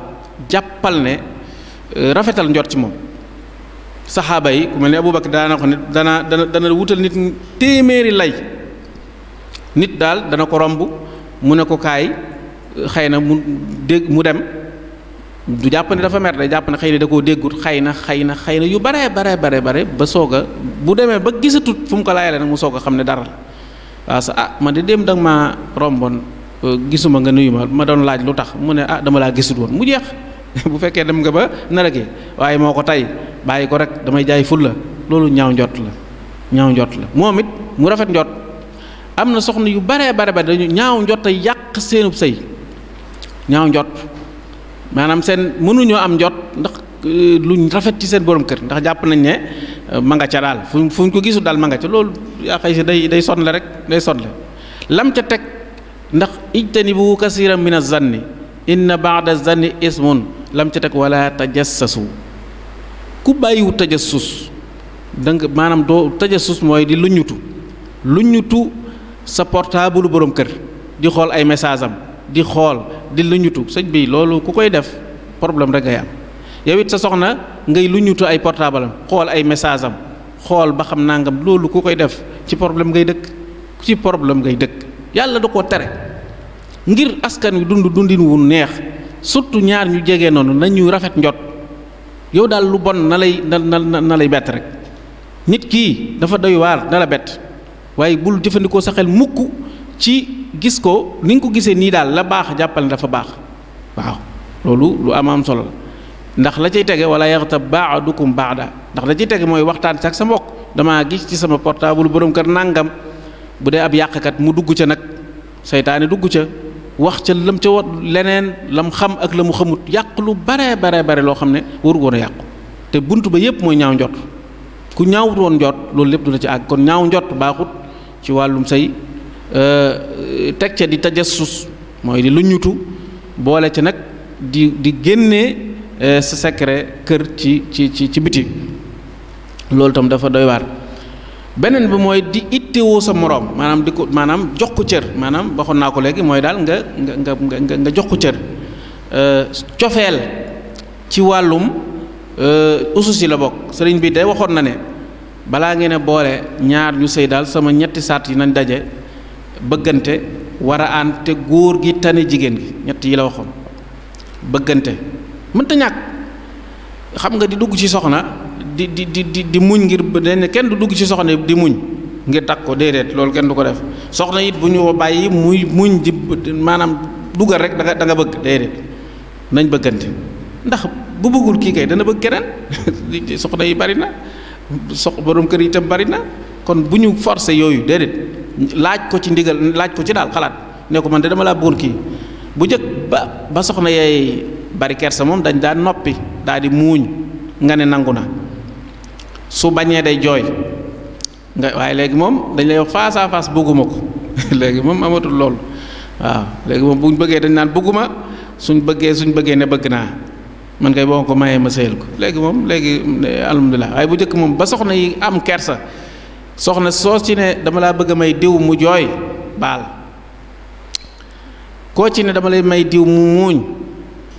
jàppal ne rafetal njort ci moom saxaaba yi ku mel ne Abubakar daana wax ne dana wutal nit téeméeri lay nit daal dana ko romb mu ne ko kaay xëy na mu dem du jàpp ne dafa mer day jàpp ne xëy na da koo déggut xëy na yu bare ba soog a bu demee ba gisatut fu mu ko laayale nag mu soog a xam ne dara la waaw sa man de dem danga maa romboon gisuma nga nuyu ma doon laaj lu tax mu ne dama laa gisut woon mu jeex bu fekkee dem nga ba naragee waaye moo ko tey bàyyi ko rek damay jaay ful la loolu ñaaw njott la moom it mu rafet njott am na soxna yu bare dañu ñaaw njott a yàq seenub sëy ñaaw njott maanaam seen mënuñoo am njott ndax luñ rafet ci seen borom kër ndax jàpp nañ ne ma nga ca daal fu ñu ko gisul daal ma nga ca loolu yaa xëy si day sonle rek day sonle lam ca teg ndax ijtanibu kasiran min az-zanni inna ba'da az-zanni ismun lam ca teg wala tajassasu ku bàyyiwu tajassus danga maanaam doo tajassus mooy di luññutu sa portable borom kër di xool ay message am di xool di luññutu sëñ bi loolu ku koy def problème rek ngay am yow it sa soxna ngay luññutu ay portable am xool ay message am xool ba xam nangam loolu ku koy def ci problème ngay dëkk yàlla da koo tere ngir askan wi dundin wu neex surtout ñaar ñu jege noonu nañu rafet njot yow daal lu bon na lay bett rek nit kii dafa doy waar na la bett waaye bul jëfandikoo sa xel mukk ci gis ko ni nga ko gisee nii daal la baax jàppal ne dafa baax waaw loolu lu am solo la ndax la cay tege wala yaxtab ba'dukum ba'da ndax la cay tege mooy waxtaan ci ak sa mbokk damaa gis ci sama portable borom kër nangam bu dee ab yàqkat mu dugg ca nag seytaane dugg ca wax ca lam ca leneen lam xam ak la mu xamut yàq lu bare loo xam ne waru woon a yàqu te bunt ba yépp mooy ñaaw njot ku ñaawut woon njot loolu lépp du la ci àgg kon ñaaw njot baaxut ci wàllum sëy teg ca di tajassus mooy di lu ñutu boole ca nag di génnee sa secret kër ci biti loolu tam dafa doy waar beneen bi mooy di ittewoo sa moroom maanaam jox ko cër maanaam waxoon naa ko léegi mooy daal nga jox ko cër cofeel ci wàllum usus yi la bokk sëriñ bi day waxoon na ne balaa ngeen a boole ñaar ñu sëy daal sama ñetti saat yi nañ daje bëggante war a ànd te góor gi tane jigéen gi ñett yi la waxoon bëggante mënta ñàkk xam nga di dugg ci soxna di muñ ngir ne kenn du dugg ci soxna di muñ ngir takk ko déedéet loolu kenn du ko def soxna it bu ñu ko bàyyi muy muñ di maanaam dugal rek da nga bëgg déedéet nañ bëggante ndax bu bëggul kii kay dana bëgg keneen soxna yi bari na borom kër yi itam bari na kon bu ñu forcé yooyu déedéet laaj ko ci ndigal laaj ko ci daal xalaat ne ko man de dama laa bëggoon kii bu njëkk ba soxna yay bari kersa moom dañ daan noppi daal di muuñ nga ne nangu na su bañee day jooy nga waaye léegi moom dañ lay wax face à face bëgguma ko léegi moom amatul loolu waaw léegi moom buñ bëggee dañ naan bëgguma suñ bëggee ne bëgg naa man kay boo ko mayee ma sëyal ko léegi moom léegi alhamdulilah waaye bu njëkk moom ba soxna yi am kersa soxna soo ci ne dama laa bëgg a may diw mu jooy baal koo ci ne dama lay may diw mu muuñ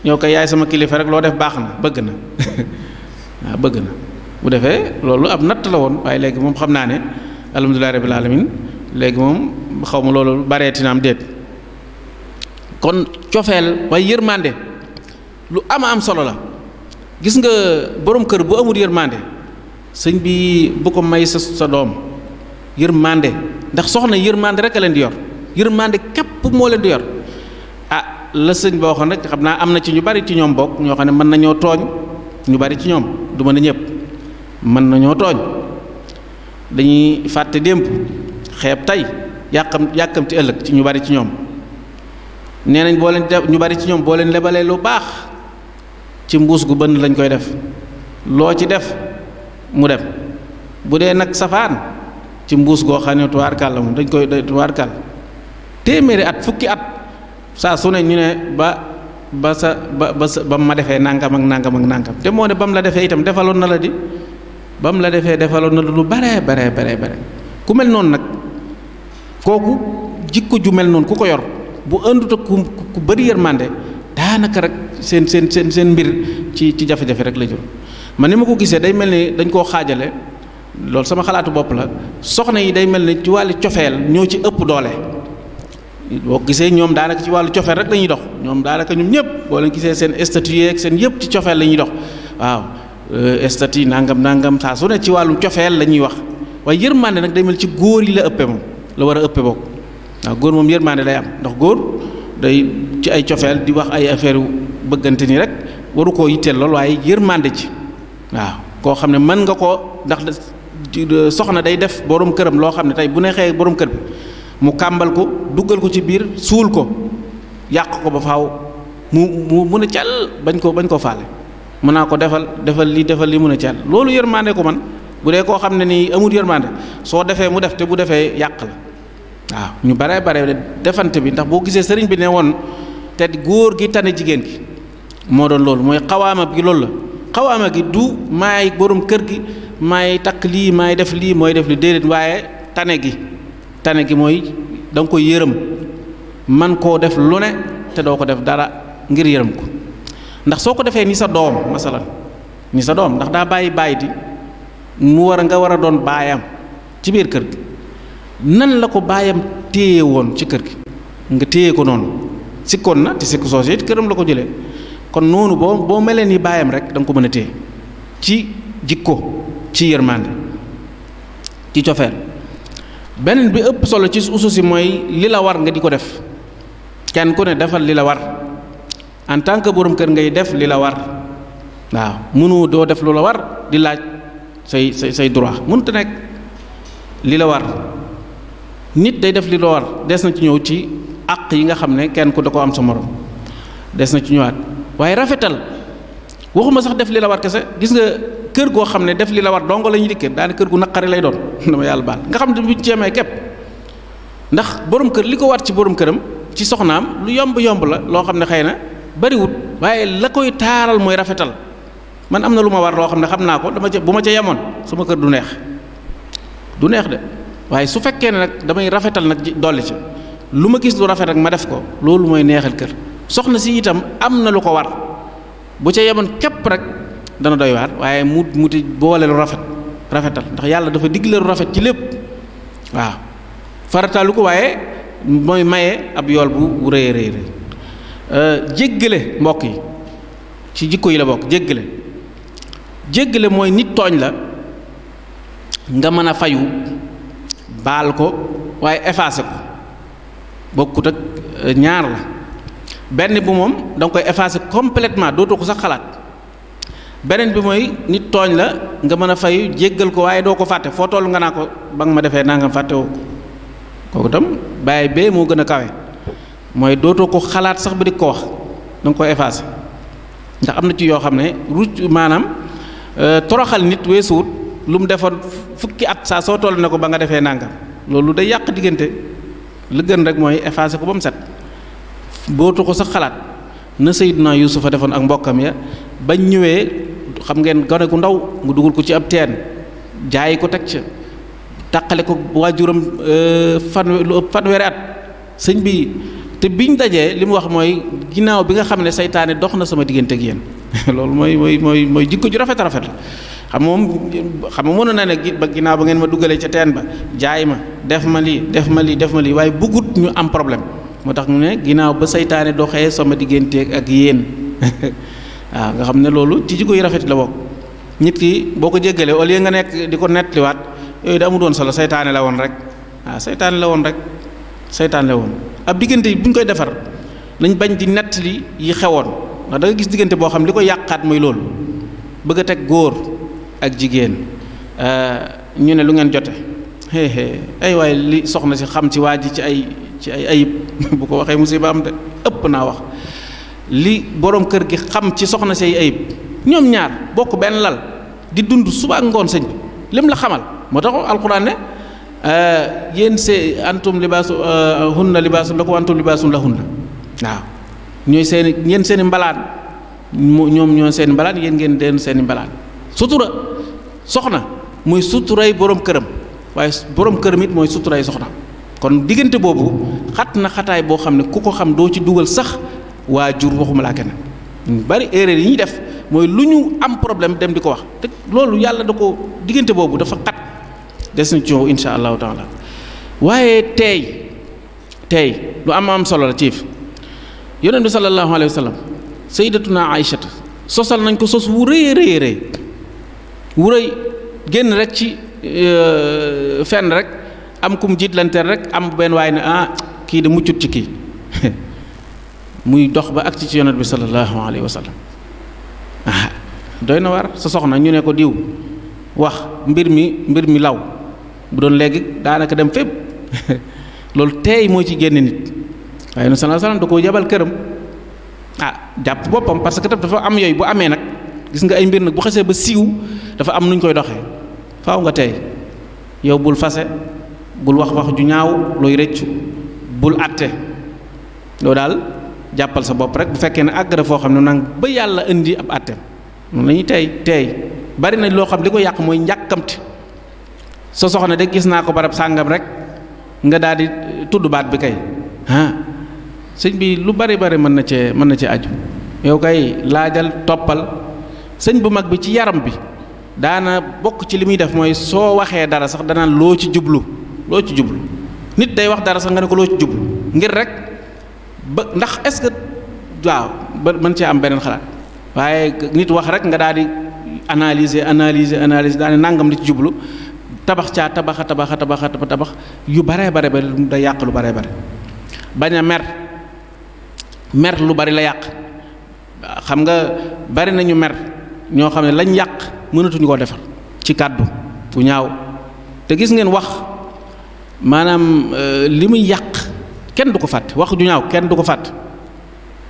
ñoo ko yaay sama kilifa rek loo def baax na bëgg na waaw bëgg na bu defee loolu ab natt la woon waaye léegi moom xam naa ne alhamdulilah rabbil alamin léegi moom xaw ma loolu bareeti na am déet kon cofeel waaye yërmande lu am solo la gis nga borom kër bu amul yërmande sëñ bi bu ko may sa doom yërmande ndax soxna yërmande rek a leen di yor yërmande képp moo leen di yor la sëñ boo xam rek xam naa am na ci ñu bari ci ñoom bokk ñoo xam ne mën nañoo tooñ ñu bari ci ñoom du mën a ñëpp mën nañoo tooñ dañuy fàtte démb xeeb tey yàkkamti ëllëg ci ñu bari ci ñoom nee nañ boo leen def ñu bari ci ñoom boo leen lebalee lu baax ci mbuus gu bënn lañ koy def loo ci def mu dem bu dee nag safaan ci mbuus goo xam ne tuwaarkal la moom dañ koy tuwaarkal téeméeri at fukki at saa su ne ñu ne ba ma defee nangam ak nangam ak nangam te moo ne ba mu la defee itam defaloon na la di ba mu la defee defaloon na la lu bare ku mel noonu nag kooku jikko ju mel noonu ku ko yor bu ëndut ak ku bëri yërmande daanaka rek seen mbir ci jafe-jafe rek la jur man ni ma ko gisee day mel ni dañ koo xaajale loolu sama xalaatu bopp la soxna yi day mel ni ci wàllu cofeel ñoo ci ëpp doole boo gisee ñoom daanaka ci wàllu cofeel rek la ñuy dox ñoom daanaka ñoom ñëpp boo leen gisee seen statut yeeg seen yëpp ci cofeel la ñuy dox waaw statut nangam saa su ne ci wàllum cofeel la ñuy wax waaye yërmande nag day mel ci góor yi la ëppee moom la war a ëppee bokk waaw góor moom yërmande lay am ndax góor day ci ay cofeel di wax ay affaire bëggante ni rek waru koo yitteel lool waaye yërmande ci waaw koo xam ne mën nga koo ndax soxna day def borom këram loo xam ne tey bu neexee borom kër bi mu kàmbal ko duggal ko ci biir suul ko yàq ko ba faaw mu mun a cal bañ koo faale mën naa ko defal li mun a cal loolu yërmande ko man bu dee koo xam ne nii amul yërmande soo defee mu def te bu defee yàq la waaw ñu bare defante bi ndax boo gisee sëriñ bi ne woon te góor gi tane jigéen gi moo doon loolu mooy xawaama gi loolu la xawaama gi du maay borom kër gi maay takk lii maay def lii mooy def li déedéet waaye tane gi mooy da nga koy yërëm man koo def lu ne te doo ko def dara ngir yërëm ko ndax soo ko defee ni sa doom masalan ni sa doom ndax daa bàyyi di nga war a doon baayam ci biir kër gi nan la ko baayam téye woon ci kër gi nga téye ko noonu sikkoon na te sikku soos it këram la ko jëlee kon noonu boo melee ni baayam rek da nga ko mën a téye ci jikko ci yërmande ci cofeel beneen bi ëpp solo ci ususi mooy li la war nga di ko def kenn ku ne defal li la war en tant que borom kër ngay def li la war waaw mënu doo def lu la war di laaj say droit mënut a nekk li la war nit day def li la war des na ci ñëw ci àq yi nga xam ne kenn ku da ko am sa morom des na ci ñëwaat waaye rafetal waxuma sax def li la war kese gis nga kër goo xam ne def li la war dongo la ñuy dikkee daane kër gu naqari lay doon dama yàlla baal nga xam ne buñ ci yemee képp ndax borom kër li ko war ci borom këram ci soxnaam lu yomb la loo xam ne xëy na bariwut waaye la koy taaral mooy rafetal man am na lu ma war loo xam ne xam naa ko bu ma ca yemoon sama kër du neex de waaye su fekkee ne nag damay rafetal nag dolli ci lu ma gis lu rafet rek ma def ko loolu mooy neexal kër soxna si itam am na lu ko war bu ca yemoon képp rek dana doy waar waaye mu ti boole lu rafetal ndax yàlla dafa digle lu rafet ci lépp waaw farataalu ko waaye mooy maye ab yool bu rëy jéggale mbokk yi ci jikko yi la bokk jéggale mooy nit tooñ la nga mën a fayu baal ko waaye effacé ko bokkut ak ñaar la benn bi moom da nga koy effacé complètement dootoo ko sax xalaat beneen bi mooy nit tooñ la nga mën a fayu jéggal ko waaye doo ko fàtte foo toll nga naa ko ba nga ma defee nangam fàtte woo ko kooku tam bàyyi bee moo gën a kawe mooy dootoo ko xalaat sax ba di ko wax da nga koy effacé ndax am na ci yoo xam ne maanaam toroxal nit weesuwut lu mu defoon fukki at saa soo toll ne ko ba nga defee nangam loolu day yàq diggante. li gën rek mooy effacer ko ba mu set bootu ko sax xalaat na Seydina Yuusufa defoon ak mbokkam ya bañ ñëwee xam ngeen gone gu ndaw mu dugal ko ci ab teen jaay ko teg ca tàqale ko waajuram fanweeri at sëñ bi te biñ dajee li mu wax mooy ginnaaw bi nga xam ne seytaane dox na sama diggante ak yéen loolu mooy jikko ju rafet la xam nga mënoon na ne ba ginnaaw ba ngeen ma dugalee ca teen ba jaay ma def ma lii waaye bëggut ñu am problème moo tax ñu ne ginnaaw ba seytaane doxee sama diggante ak yéen waaw nga xam ne loolu ci jikko yu rafet la bokk nit ki boo ko jéggalee au lieu nga nekk di ko nettaliwaat yooyu da amu doon solo seytaane la woon rek waaw seytaane la woon ab diggante yi bu ñu koy defar nañ bañ di nettali yi xewoon ndax da nga gis diggante boo xam li ko yàqaat mooy loolu bëgg a teg góor ak jigéen ñu ne lu ngeen jote ay waaye li soxna si xam ci waa ji ci ay ayib bu ko waxee musiba am de ëpp naa wax li borom kër gi xam ci soxna si ay ayib ñoom ñaar bokk benn lal di dund suba ak ngoon sëñ bi lim la xamal moo tax alxuraan ne yéen antum libaasu hunna libaasun lakum wa antum libaasun lahunna waaw ñooy seeni mbalaan ñoom ñoo seeni mbalaan yéen ngeen den seeni mbalaan sutura soxna mooy suturay borom këram waaye borom këram it mooy suturay soxna kon diggante boobu xat na xataay boo xam ne ku ko xam doo ci dugal sax waajur waxuma laa kenn bari erreur yi ñuy def mooy lu ñu am problème dem di ko wax te loolu yàlla da ko diggante boobu dafa xat des na ci ñëw insha allahu taala waaye tey lu am solo la ciif yonent bi sallallahu alayhi wa sallam sayyidatuna Aïchata sosal nañ ko sos wu rëy génn rek ci fenn rek am kum jiitlanteel rek am benn waay ne kii de muccut ci kii muy dox ba agsi ci yonent bi sallallahu alayhi wa sallam doy na war sa soxna ñu ne ko diw wax mbir mi law bu doon léegi daanaka dem fépp loolu teey moo ci génne nit waaye sallallahu alayhi wa sallam da koo jabal këram jàpp boppam parce que dafa am yooyu bu amee nag gis nga ay mbir nag bu xasee ba siiw dafa am nuñ koy doxee faaw nga tey yow bul fase bul wax ju ñaaw looy rëccu bul àtte loolu daal jàppal sa bopp rek bu fekkee ne àgg na foo xam ne nag ba yàlla indi ab àtteem noonu la ñuy tey bari na loo xam li ko yàq mooy njàkkamti sa soxna de gis naa ko barab sàngam rek nga daal di tudd baat bi kay sëñ bi lu bari mën na cee aju yow kay laajal toppal sëñ bu mag bi ci yaram bi daana bokk ci li muy def mooy soo waxee dara sax danaan loo ci jublu nit day wax dara sax nga ne ko loo ci jublu ngir rek ba ndax est-ce que waaw ba mën cee am beneen xalaat waaye nit wax rek nga daal di analyser daane nangam li ci jublu tabax yu bare day yàq lu bare bañ a mer lu bari la yàq xam nga bari nañu mer ñoo xam ne lañ yàq mënatuñu koo defar ci kàddu fu ñaaw te gis ngeen wax maanaam li muy yàq kenn du ko fàtte wax ju ñaaw kenn du ko fàtte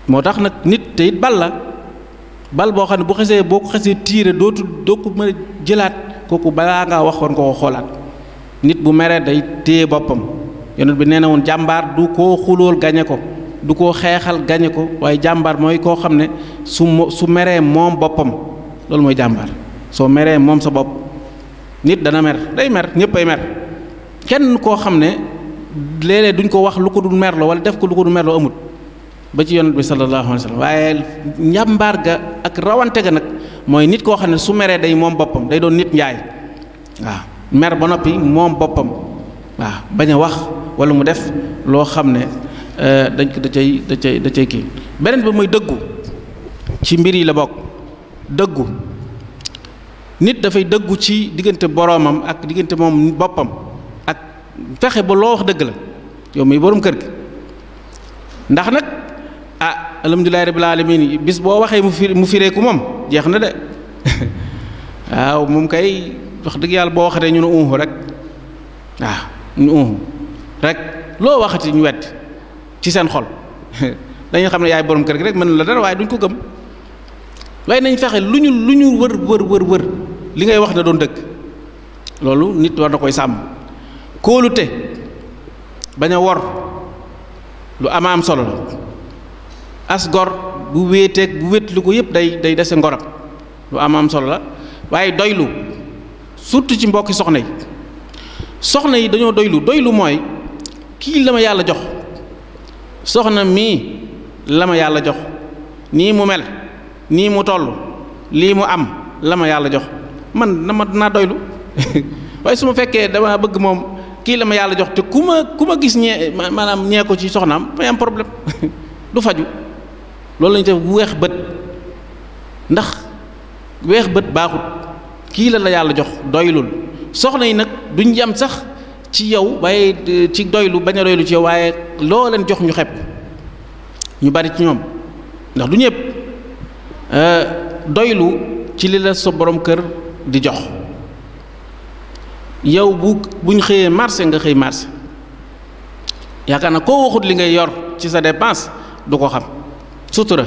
moo tax nag nit te it bal boo xam ne boo ko xasee tiire doo ko mën a jëlaat kooku balaa ngaa wax war nga ko xoolaat nit bu meree day téye boppam yonent bi nee na woon jàmbaar du koo xulool gañe ko du koo xeexal gañe ko waaye jàmbaar mooy koo xam ne su meree moom boppam loolu mooy jàmbaar soo meree moom sa bopp nit dana mer day mer ñëpp ay mer kenn koo xam ne léeg-léeg duñ ko wax lu ko dul merloo wala def ko lu ko dul merloo amut ba ci yonent bi sallallahu alayhi wa sallam waaye njàmbaar ga ak rawante ga nag mooy nit koo xam ne su meree day moom boppam day doon nit njaay waaw mer ba noppi moom boppam waaw bañ a wax wala mu def loo xam ne dañ ko da cay kii beneen bi mooy dëggu ci mbir yi la bokk dëggu nit dafay dëggu ci diggante boroomam ak diggante moom boppam ak fexe ba loo wax dëgg la yow muy borom kër gi ndax nag alhamdulillahi rabbil alamin bis boo waxee mu fireeku moom jeex na de waaw moom kay wax dëgg yàlla boo waxatee ñu ne rek waaw ñu rek loo waxati ñu wedd ci seen xol dañu xam ne yaay borom kër gi rek mën la dara waaye duñ ko gëm waaye nañ fexe lu ñu wër li ngay wax na doon dëgg loolu nit war na koy sàmm. kóolute bañ a wor lu am solo la. as gor bu wéeteeg bu wétlu ko yëpp day dese ngoram lu am solo la. waaye doylu surtout ci mbokki soxna yi dañoo doylu mooy kii la ma yàlla jox soxna mii la ma yàlla jox nii mu mel nii mu toll lii mu am la ma yàlla jox man naa doylu waaye su ma fekkee dama bëgg moom kii la ma yàlla jox te ku ma gis maanaam ñee ko ci soxnaam may am problème du faju loolu lañu def weex bët ndax weex bët baaxut kii la yàlla jox doylul soxna yi nag duñ yam sax ci yow waaye ci doylu bañ a doylu ci yow waaye loo leen jox ñu xeeb ñu bari ci ñoom ndax du ñëpp doylu ci li la sa borom kër di jox yow buñ xëyee marché nga xëy marché yaakaar na koo waxut li ngay yor ci sa dépense du ko xam sutura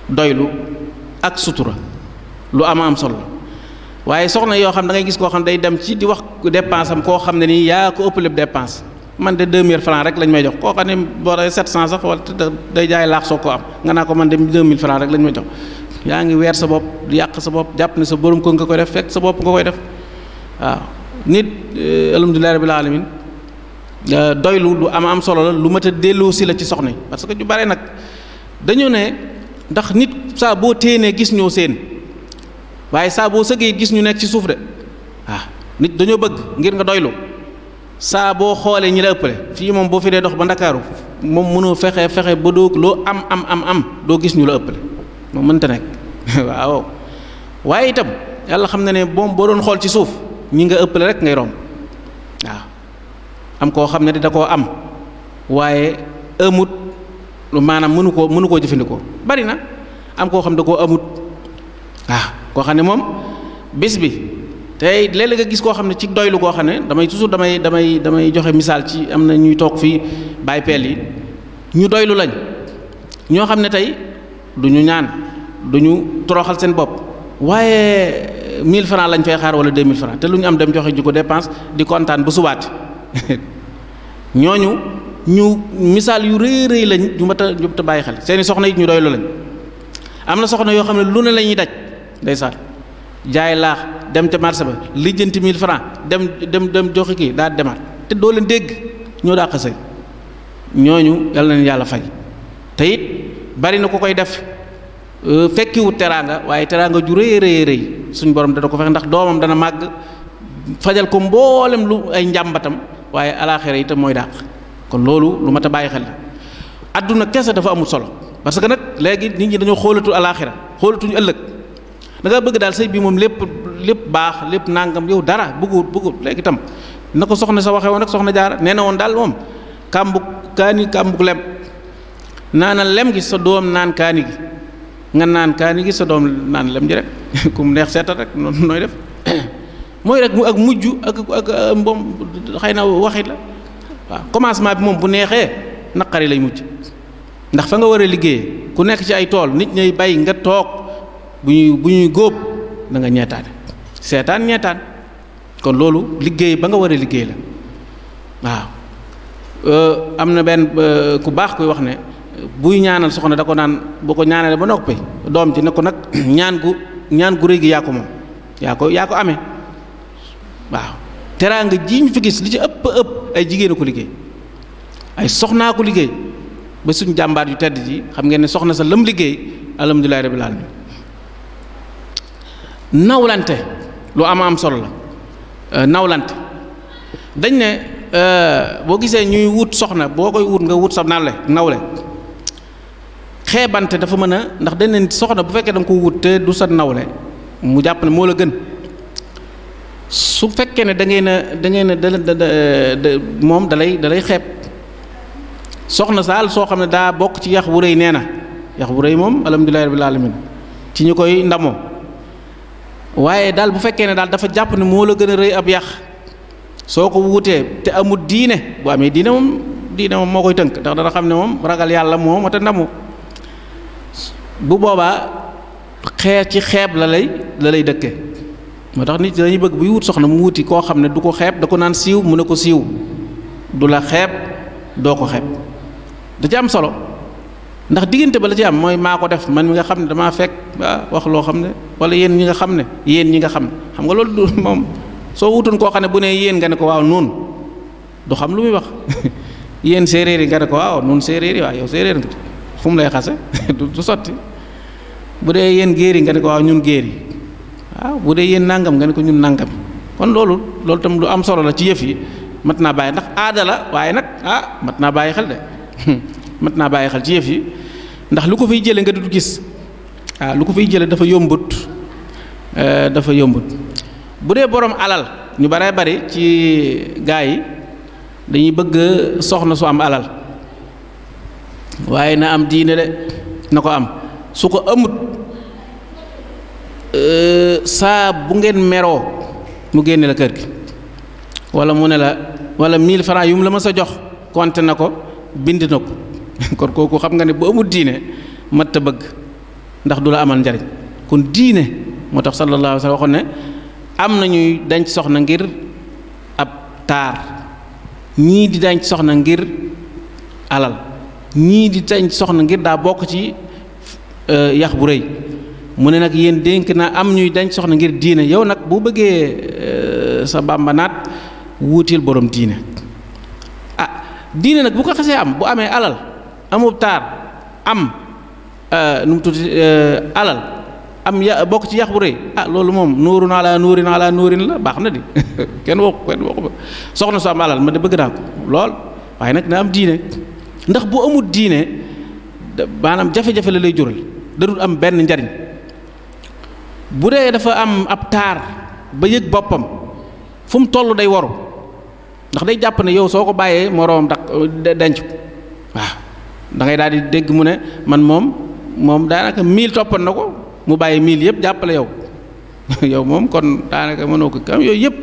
doylu ak sutura lu am solo waaye soxna yoo xam da ngay gis koo xam day dem ci di wax dépense am koo xam ne nii yaa ko ëpp lépp dépense man de 2000 francs rek lañ may jox koo xam ne boo dee 700 sax wala day jaay laax soo ko am nga naa ko man de 2000 francs rek lañ may jox yaa ngi weer sa bopp di yàq sa bopp jàpp ne sa borom ko nga koy def fekk sa bopp nga koy def waaw nit alhamdulillahi rabbil alamin doylu lu am solo la lu mat a delloo si la ci soxna yi parce que ñu bare nag dañoo ne ndax nit saa boo téenee gis ñoo seen waaye saa boo sëggee gis ñu nekk ci suuf de waaw nit dañoo bëgg ngir nga doylu saa boo xoolee ñi la ëppale fii moom boo fi dee dox ba Ndakaaru moom mënoo fexe ba doo loo am doo gis ñu la ëppale moom mënta nekk waaw waaye itam yàlla xam na ne moom boo doon xool ci suuf ñi nga ëppale rek ngay romb waaw am koo xam ne da koo am waaye amut maanaam mënu koo jëfandikoo bari na am koo xam ne da koo amut waaw koo xam ne moom bis bi tey léeg-léeg nga gis koo xam ne ci doylu koo xam ne damay joxe misaal ci am na ñuy toog fii bàyyi peel yi ñu doylu lañ ñoo xam ne tey du ñu ñaan du ñu toroxal seen bopp waaye 1000 francs lañ fay xaar wala 2000 francs te lu ñu am dem joxe ji ko dépense di kontaan bu subaati ñooñu ñu misaal yu rëy lañ ñu mat a bàyyi xel seeni soxna it ñu doylu lañ am na soxna yoo xam ne lu ne la ñuy daj ndeysaan jaay laax dem ca marché ba lijjanti 1000 francs dem joxe kii daal demaat te doo leen dégg ñoo daa xasay ñooñu yal na leen yàlla fay te it bari na ku koy def fekkiwut teraanga waaye teraanga ju rëy suñ borom dana ko fexe ndax doomam dana màgg fajal ko mboolem lu ay njàmbatam waaye alaaxira itam mooy dàq kon loolu lu mat a bàyyi xel la adduna kese dafa amul solo parce que nag léegi nit ñi dañoo xoolatu alaaxira xoolatuñu ëllëg da nga bëgg daal sëy bi moom lépp baax lépp nangam yow dara bëggut léegi itam na ko soxna sa waxee woon rek soxna Jaara nee na woon daal moom kàmbug lem naanal lem gi sa doom naan kaani gi nga naan kaani gi sa doom naan lem ji rek ku mu neex seetal rek noonu nooy def mooy rek mu ak mujj ak moom xëy na waxit la waaw commencement bi moom bu neexee naqari lay mujj ndax fa nga war a liggéeyee ku nekk ci ay tool nit ñay bay nga toog bu ñuy góob da nga ñeetaane seetaan ñeetaan kon loolu liggéey ba nga war a liggéey la waaw am na benn ku baax kuy wax ne buy ñaanal soxna da ko naan boo ko ñaanalee ba noppi doom ji ne ko nag ñaan gu rëy gi yaa ko moom yaa ko amee waaw teraanga ji ñu fi gis li ci ëpp ay jigéen a ko liggéey ay soxnaa ko liggéey ba suñ jàmbaar yu tedd ji xam ngeen ne soxna sa lam liggéey alhamdulillahi rabbil alamin nawlante lu am solo la nawlante dañ ne boo gisee ñuy wut soxna boo koy wut nga wut sa nawle xeebante dafa mën a ndax dañ ne soxna bu fekkee da nga ko wut te du sa nawle mu jàpp ne moo la gën su fekkee ne da ngeen a moom dalay xeeb soxna saal soo xam ne daa bokk ci yax wu rëy nee na yax wu rëy moom alhamdulillahi rabbil alamin ci ñu koy ndamoo waaye daal bu fekkee ne daal dafa jàpp ne moo la gën a rëy ab yax soo ko wutee te amul diine bu amee diine moom moo koy tënk ndax dana xam ne moom ragal yàlla moo mat a ndamu bu boobaa ci xeeb la lay dëkke moo tax nit dañuy bëgg buy wut soxna mu wuti koo xam ne du ko xeeb da ko naan siiw mu ne ko siiw du la xeeb doo ko xeeb da ci am solo ndax diggante ba la ci am mooy maa ko def man mi nga xam ne damaa fekk wax loo xam ne wala yéen ñi nga xam ne xam nga loolu du moom soo wutoon koo xam ne bu ne yéen nga ne ko waaw noonu du xam lu muy wax yéen séeréer yi nga ne ko waaw noonu séeréer yi waaw yow séeréer nga fu mu lay xase du sotti bu dee yéen géer yi nga ne ko waaw ñun géer yi waaw bu dee yéen nangam nga ne ko ñun nangam kon loolu tam lu am solo la ci yëf yi mat naa bàyyi ndax aada la waaye nag mat naa bàyyi xel de mat naa bàyyi xel ci yëf yi ndax lu ko fiy jële nga du gis lu ko fiy jële dafa yombut bu dee borom alal ñu baree bari ci gaa yi dañuy bëgg soxna su am alal waaye na am diine de na ko am su ko amut saa bu ngeen meroo mu génne la kër gi wala mu ne la wala 1000 francs yu mu la ma sa jox compté na ko bind na ko kon kooku xam nga ne bu amut diine mat a bëgg ndax du la amal njariñ kon diine moo tax sallallahu alayhi wa sallam waxoon ne am na ñuy denc soxna ngir ab taar ñii di denc soxna ngir alal ñii di denc soxna ngir daa bokk ci yax bu rëy mu ne nag yéen dénk naa am ñuy denc soxna ngir diine yow nag bu bëggee sa bàmbanaat wuutil borom diine diine nag bu ko xasee am bu amee alal amub taar am nu mu tudd alal am bokk ci yax bu rëy loolu moom nuurun ala nuurin la baax na di kenn waxu soxna su am alal ma de bëgg naa ko lool waaye nag na am diine ndax bu amul diine maanaam jafe-jafe la lay jural dadul am benn njariñ bu dee dafa am ab taar ba yëg boppam fu mu toll day waru ndax day jàpp ne yow soo ko bàyyee moroom denc ko waaw da ngay daal di dégg mu ne man moom daanaka 1000 toppan na ko mu bàyyi 1000 yëpp jàppale yow yow moom kon daanaka mënoo ko am yooyu yëpp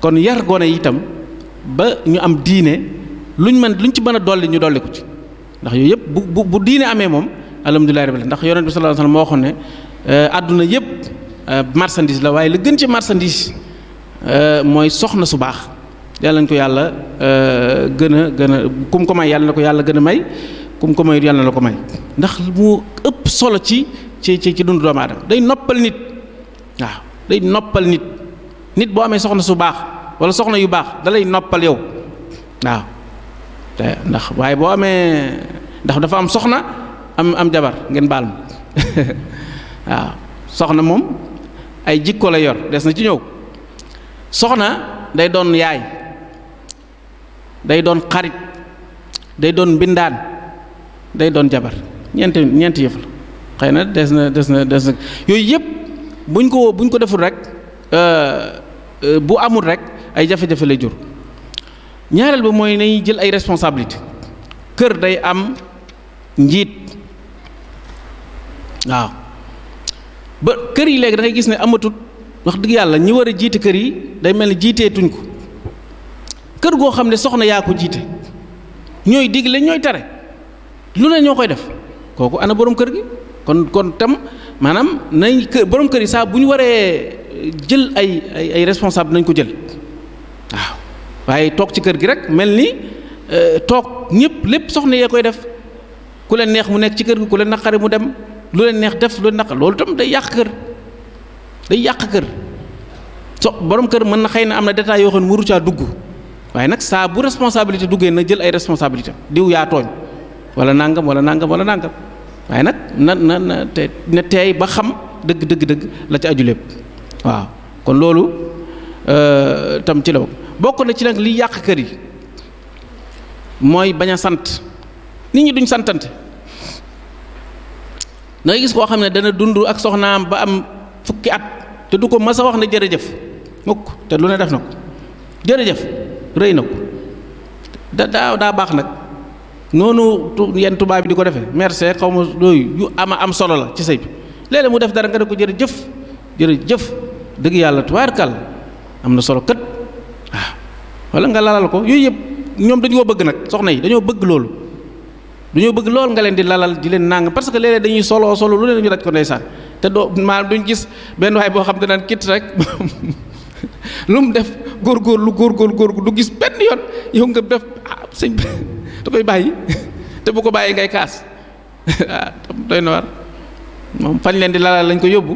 kon yar gone itam ba ñu am diine luñ ci mën a dolli ñu dolli ko ci ndax yooyu yëpp bu diine amee moom alhamdulilah rabbil ndax yonent bi sallallahu alayhi wasallam moo waxoon ne àdduna yëpp marchandise la waaye la gën ci marchandise mooy soxna su baax yàlla nañ ko yàlla gën a kum ko may yàlla na ko yàlla gën a may kum ko may yàlla na la ko may ndax mu ëpp solo ci dundu doomu aadama day noppal nit waaw day noppal nit boo amee soxna su baax wala soxna yu baax da lay noppal yow waaw te ndax waaye boo amee ndax dafa am soxna am jabar ngeen baal ma waaw soxna moom ay jikko la yor des na ci ñëw soxna day doon yaay day doon xarit day doon mbindaan day doon jabar ñeenti yëf la xëy na des na yooyu yëpp buñ ko deful rek bu amul rek ay jafe-jafe lay jur ñaareel ba mooy nañuy jël ay responsabilité kër day am njiit waaw ba kër yi léegi da ngay gis ne amatut wax dëgg yàlla ñi war a jiite kër yi day mel ni jiiteetuñ ko kër goo xam ne soxna yaa ko jiite ñooy digle ñooy tere lu ne ñoo koy def kooku ana borom kër gi kon tam maanaam nañ borom kër yi saa bu ñu waree jël ay responsable nañ ko jël waaw waaye toog ci kër gi rek mel ni toog ñëpp lépp soxna yee koy def ku leen neex mu nekk ci kër gi ku leen naqari mu dem lu leen neex def lu leen naqari loolu tam day yàq kër borom kër mën na xëy na am na détails yoo xam ne waru caa dugg waaye nag saa bu responsabilité duggee na jël ay responsabilité diw yaa tooñ wala nangam waaye nag na teey ba xam dëgg la ci aju lépp waaw kon loolu tam ci la bokk na ci nag liy yàq kër yi mooy bañ a sant nit ñi duñ santante da ngay gis koo xam ne dana dund ak soxnaam ba am fukki at te du ko mas a wax ne jërëjëf mukk te lu ne def na ko jërëjëf rëy na ko daa baax nag noonu yenn tubaab bi di ko defee merci xaw ma yooyu yu am solo la ci sëy bi léeg-léeg mu def dara nga ne ko jërëjëf dëgg yàlla tubaarkal am na solo kët waaw wala nga lalal ko yooyu yëpp ñoom dañoo bëgg nag soxna yi dañoo bëgg loolu nga leen di lalal di leen nàng parce que léeg-léeg dañuy solo lu leen ñu daj ko ndeysaan te doo maanaam duñ gis benn waay boo xam ne daan kit rek lu mu def góorgóorlu du gis benn yoon yow nga def sëñ bi da koy bàyyi te bu ko bàyyi ngay kaas waaw doy na war moom fañ leen di lalal lañ ko yóbbu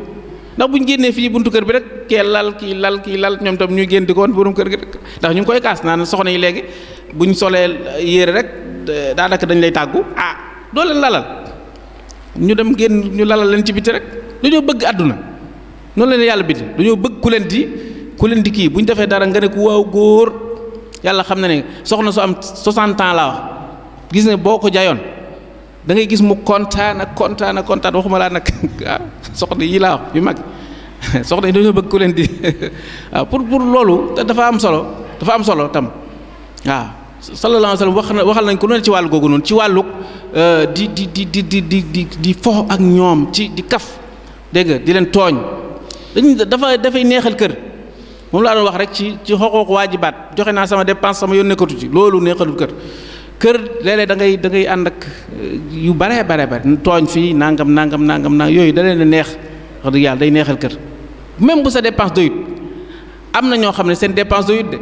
ndax buñ génnee fii buntu kër bi rek kee lal kii lal ñoom tam ñuy génn di ko woon borom kër gi rek ndax ñu ngi koy kaas naan soxna yi léegi buñ solee yére rek daanaka dañ lay tàggu doo leen lalal ñu dem génn ñu lalal leen ci biti rek dañoo bëgg àdduna noonu leen yàlla bind dañoo bëgg ku leen di kii bu ñu defee dara nga ne ko waaw góor yàlla xam na ne soxna su am 60 ans laa wax gis ne boo ko jayoon da ngay gis mu kontaan waxuma laa nag soxna yi laa wax yu mag soxna yi dañoo bëgg ku leen di waaw pour loolu dafa am solo tam waaw sallallahu alayhi wa sallam waxal nañ ko noonu ci wàllu googu noonu ci wàllu di fo ak ñoom ci di kaf dégg nga di leen tooñ dafay neexal kër moom laa doon wax rek ci xoqooq waajibaat joxe naa sama dépense sama yoon nekkatu ci loolu neexalul kër léeg-léeg da ngay ànd ak yu bare tooñ fii nangam yooyu da leen a neex wax dëgg yàlla day neexal kër même bu sa dépense doyut am na ñoo xam ne seen dépense doyut de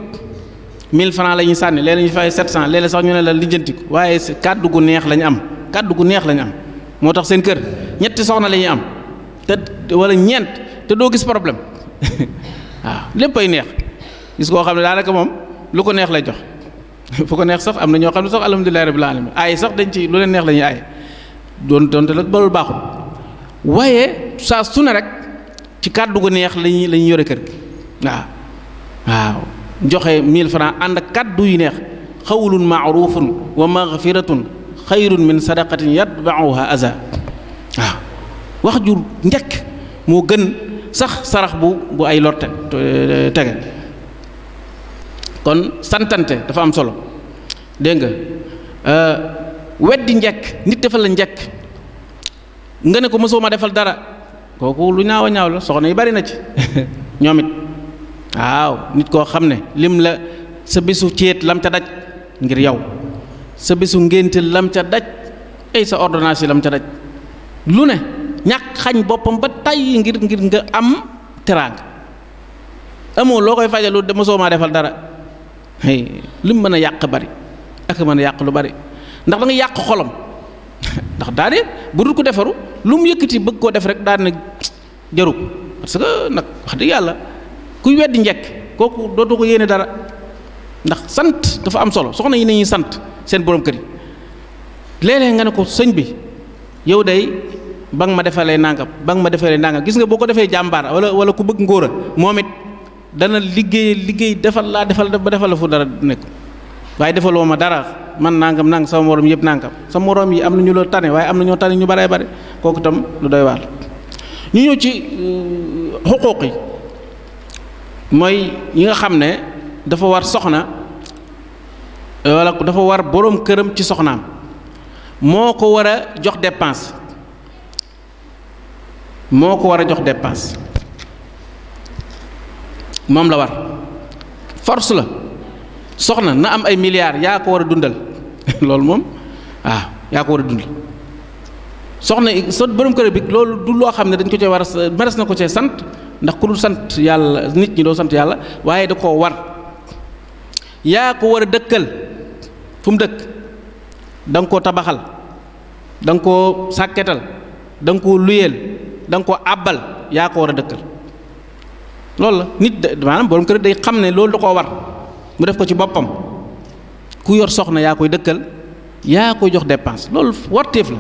1000 francs la ñuy sànni léeg-léeg ñu fay 700 léeg-léeg sax ñu ne la lijjanti ko waaye kàddu gu neex la ñu am moo tax seen kër ñetti soxna la ñuy am te wala ñeent te doo gis problème waaw léppay neex gis koo xam ne daanaka moom lu ko neex lay jox fu ko neex sax am na ñoo xam ne sax alhamdulillahi rabbil alamin ay sax dañ ci lu leen neex la ñuy aaye doonte nag ba loolu baaxul waaye saa su ne rek ci kàddu gu neex lañuy yore kër gi waaw joxe 1000 francs ànd ak kàddu yu neex xawlun ma'rufun wa maghfiratun xayrun min sadaqatin yatba'uha aza waaw wax ju njëkk moo gën sax sarax bu ay lor tege kon santante dafa am solo dégg nga weddi njëkk nit defal la njëkk nga ne ko mosoo ma defal dara kooku lu ñaaw a ñaaw la soxna yi bari na ci ñoom it waaw nit koo xam ne lim la sa bisu céet lam ca daj ngir yow sa bisu ngénte lam ca daj ay sa ordonnance yi lam ca daj lu ne ñàkk xañ boppam ba tàyyi ngir nga am teraanga amoo loo koy fajalu de mosoo maa defal dara lim mën a yàq bari ak mën a yàq lu bari ndax da nga yàq xolam ndax daane bu dul ko defaru lu mu yëkkati bëgg koo def rek daan na jaru ko parce que nag wax dëgg yàlla kuy weddi njëkk kooku dootu ko yéene dara ndax sant dafa am solo soxna yi nañuy sant seen borom kër yi léeg-léeg nga ne ko sëñ bi yow day ba nga ma defalee nangam gis nga boo ko defee jàmbaar wala ku bëgg ngóora moom it dana liggéey defal la fu dara nekk waaye defaloo ma dara man nangam sama morom yëpp nangam sa morom yi am na ñu la tane waaye am na ñoo tane ñu bare kooku tam lu doy waar ñu ñëw ci xuquuq yi mooy yi nga xam ne dafa war soxna wala dafa war boroom këram ci soxnaam moo ko war a jox dépense moom la war force la soxna na am ay milliards yaa ko war a dundal loolu moom yaa ko war a dundal soxna sa borom kër bi loolu du loo xam ne dañ ko cee war a meres na ko cee sant ndax ku dul sant yàlla nit ñi doo sant yàlla waaye da koo war yaa ko war a dëkkal fu mu dëkk da nga koo tabaxal da nga koo sàkketal da nga koo luyeel da nga koo àbbal yaa ko war a dëkkal loolu la nit maanaam borom kër day xam ne loolu da koo war mu def ko ci boppam ku yor soxna yaa koy dëkkal yaa koy jox dépense loolu warteef la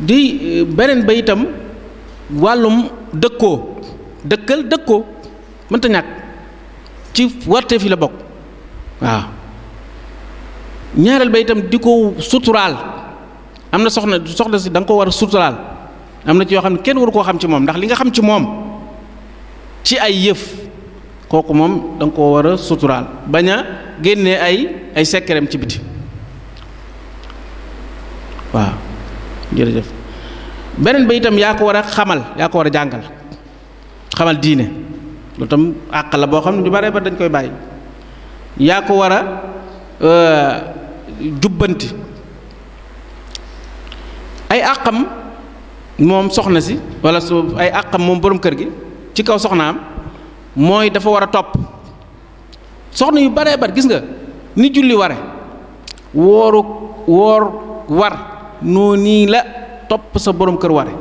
di beneen ba itam wàllum dëkkoo mënta ñàkk ci warteef yi la bokk waaw ñaareel ba itam di ko suturaal am na soxna si da nga ko war a suturaal am na ci yoo xam ne kenn waru koo xam ci moom ndax li nga xam ci moom ci ay yëf kooku moom da nga koo war a suturaal bañ a génnee ay sekkereem ci biti waaw jërëjëf beneen ba itam yaa ko war a xamal yaa ko war a xamal diine loolu tam àq la boo xam ne ñu bare ba dañ koy bàyyi yaa ko war a jubbanti ay àqam moom soxna si wala su ay àqam moom borom kër gi ci kaw soxnaam mooy dafa war a topp soxna yu baree bar gis nga ni julli ware woor war noo nii la topp sa borom kër ware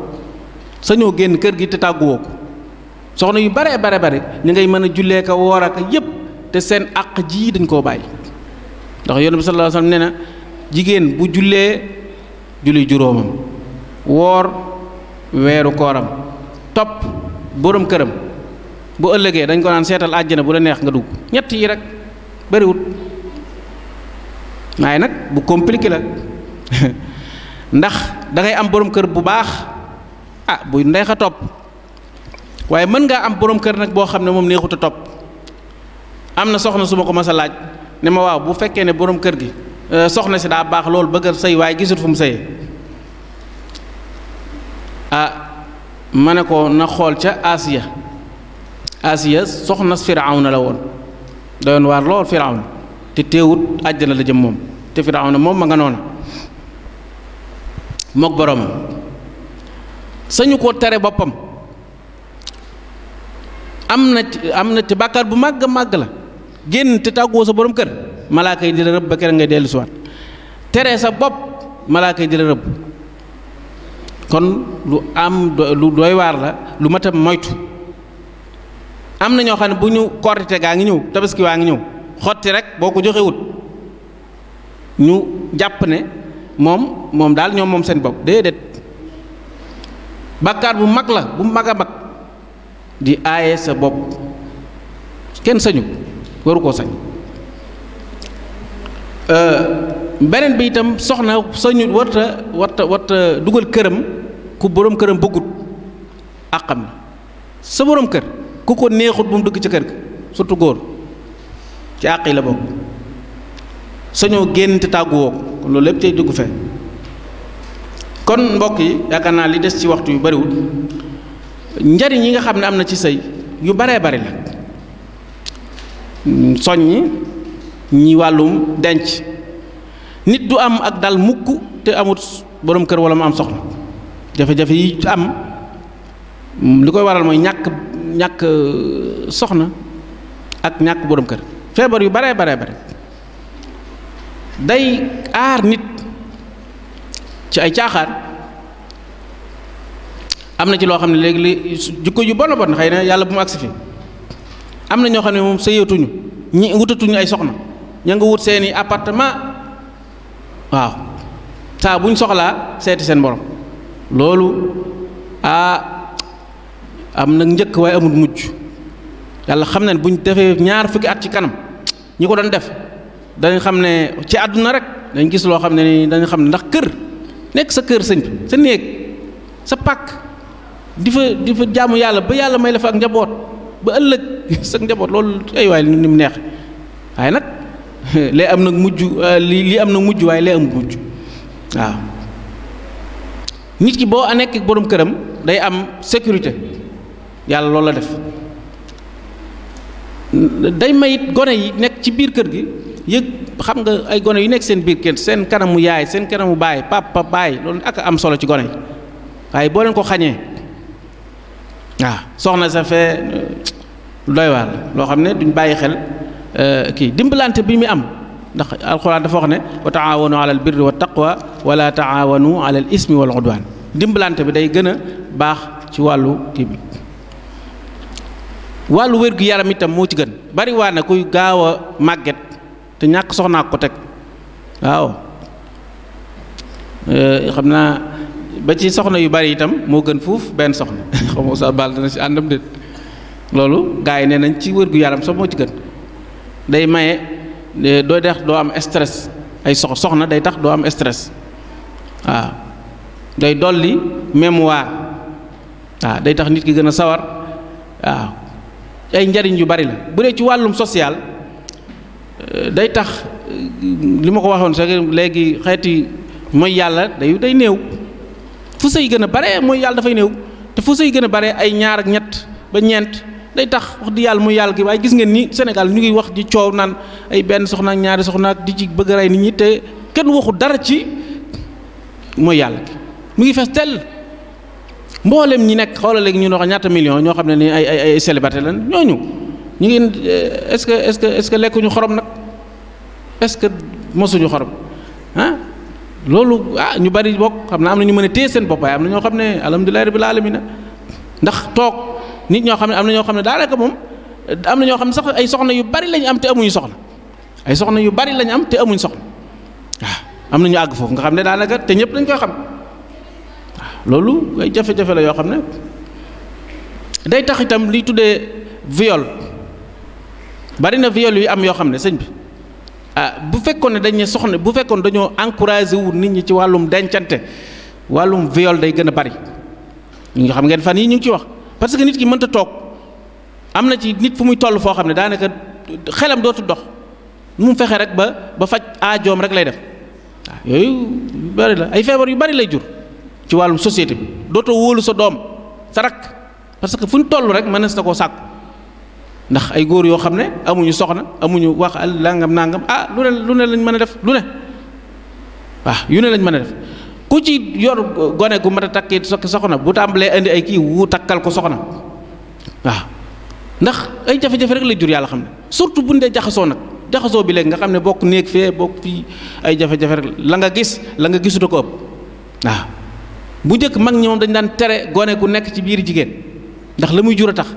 sañoo génn kër gi te tàgguwoo ko soxna yu bare ñu ngay mën a jullee ka woor ak yépp te seen àq ji dañ koo bàyyi ndax yonent bi sallallahu alayhi wasallam nee na jigéen bu jullee julli juróomam woor weeru kooram topp borom këram bu ëllëgee dañ ko naan seetal àjjana bu la neex nga dugg ñett yi rek bariwut waaye nag bu compliqué la ndax da ngay am borom kër bu baax bu neex a topp waaye mën ngaa am borom kër nag boo xam ne moom neexut a topp am na soxna su ma ko mas a laaj ne ma waaw bu fekkee ne borom kër gi soxna si daa baax loolu bëgg a sëy waaye gisut fu mu sëyee ma ne ko na xool ca Asiya soxna Firawna la woon doyoon waar lool Firawna te teewut àjjana la jëm moom te Firawna moom ma nga noona mook boromam sañu koo tere boppam am na te bàkkaar bu màgg la génn te tàggoo sa borom kër malaaka yi di la rëbb ba kere ngay dellu siwaat tere sa bopp malaaka yi di la rëbb kon lu doy waar la lu mat a moytu am na ñoo xam ne bu ñu korite gaa ngi ñëw tabaski waa ngi ñëw xotti rek boo ko joxewut ñu jàpp ne moom daal ñoom moom seen bopp déedéet bàkkaar bu mag la bu mag a mag di aaye sa bopp kenn sañu waru koo sañ beneen bi itam soxna sañu warta dugal këram ku borom këram bëggut àqam na sa borom kër ku ko neexut bu mu dugg ci kër ga surtout góor ci àq yi la bokk sañoo génn te tàgguwoo ko kon loolu lépp tey dugg fee kon mbokk yi yaakaar naa li des ci waxtu yu bariwul njariñ yi nga xam ne am na ci sëy yu baree bari la soññi ñi wàllum denc nit du am ak dal mukk te amut borom kër wala mu am soxna jafe-jafe yi am li koy waral mooy ñàkk soxna ak ñàkk borom kër feebar yu baree bare day aar nit ci ay caaxaan am na ci loo xam ne léegi li jikko yu bon xëy na yàlla bu mu agsi fi am na ñoo xam ne moom sëyatuñu ñi wutatuñu ay soxna ña nga wut seeni appartement waaw saa buñ soxlaa seeti seen borom loolu am nag njëkk waaye amul mujj yàlla xam na ne buñ defee ñaar fukki at ci kanam ñi ko doon def dañ xam ne ci àdduna rek dañ gis loo xam ne ni dañ xam ne ndax kër nekk sa kër sëñ bi sa néeg sa pàkk di fa jaamu yàlla ba yàlla may la fa ak njaboot ba ëllëg sa njaboot loolu ay waay ni mu neex waaye nag lee am nag mujj lii am nag mujj waaye lee amul mujj waaw nit ki boo nekk borom këram day am sécurité yàlla loolu la def day mayit gone yi nekk ci biir kër gi yëg xam nga ay gone yu nekk seen biir kër seen kanamu yaay seen kanamu baay papa baay loolu ak am solo ci gone yi waaye boo leen ko xañee waaw soxna sa fee doy waar loo xam ne duñ bàyyi xel kii dimbalante bi mu am ndax alxuraan dafa wax ne wa taawanu ala al birri wa taqwa wala taawanu ala al ismi wal udwan dimbalante bi day gën a baax ci wàllu kii bi wàllu wér gu yaram itam moo ci gën bari waa na kuy gaaw a màgget te ñàkk soxnaa ko teg waaw xam naa ba ci soxna yu bari itam moo gën fuuf benn soxna xaw ma sa baal dana ci àndam déet loolu gars yi nee nañ ci wér gu yaram sax moo ci gën day maye doo tax doo am stress ay soxna day tax doo am stress waaw day dolli mémoire waaw day tax nit ki gën a sawar waaw ay njariñ yu bari la bu dee ci wàllum social day tax li ma ko waxoon sax léegi xeeti mooy yàlla day néew fu sëy gën a bare mooy yàlla dafay néew te fu sëy gën a bare ay ñaar ak ñett ba ñeent day tax wax di yàlla muy yàlla gi waaye gis ngeen ni Sénégal ñu ngi wax di coow naan ay benn soxna ak ñaari soxna ak di ci bëgg a rey nit ñi te kenn waxu dara ci mooy yàlla gi mu ngi fees tell mboolem ñi nekk xoolal léegi ñu wax ñaata millions ñoo xam ne ni ay célibataire lan ñooñu ñu ngi est-ce que lekkuñu xorom nag est-ce que mosuñu xorom loolu ñu bari bokk xam na am na ñu mën a téye seen bopp waaye am na ñoo xam ne alhamdulillahi rabbil alamin ndax toog nit ñoo xam ne am na ñoo xam ne daanaka moom am na ñoo xam ne sax ay soxna yu bari lañu am te amuñu soxna ay soxna yu bari lañu am te amuñu soxna am na ñu àgg foofu nga xam ne daanaka te ñëpp dañ koy xam loolu ay jafe-jafe la yoo xam ne day tax itam liy tuddee viol bari na viol yu am yoo xam ne sëñ bi bu fekkoon ne dañ ne soxna bu fekkoon dañoo encouragé wu nit ñi ci wàllum dencante wàllum viol day gën a bari ñu nga xam ngeen fan yi ñu ngi ci wax parce que nit ki mënta toog am na ci nit fu muy toll foo xam ne daanaka xelam dootu dox mu fexe rek ba faj aajoom rek lay def yooyu bari la ay feebar yu bari lay jur ci wàllum société bi dootoo wóolu sa doom sa rakk parce que fu ñu toll rek mënees na koo sàkku ndax ay góor yoo xam ne amuñu soxna amuñu wax langam nangam lu ne lañ mën a def lu ne yu ne lañ mën a def ku ci yor gone gu mat a takki soxna bu tàmbalee indi ay kii wu takkal ko soxna ndax ay jafe-jafe rek lay jur yàlla xam ne surtout bu ñu dee jaxasoo bi léegi nga xam ne bokk néeg fee bokk fii ay jafe-jafe rek la nga gisuta ko ëpp bu njëkk mag ñi moom dañ daan tere gone gu nekk ci biir jigéen ndax la muy jur a tax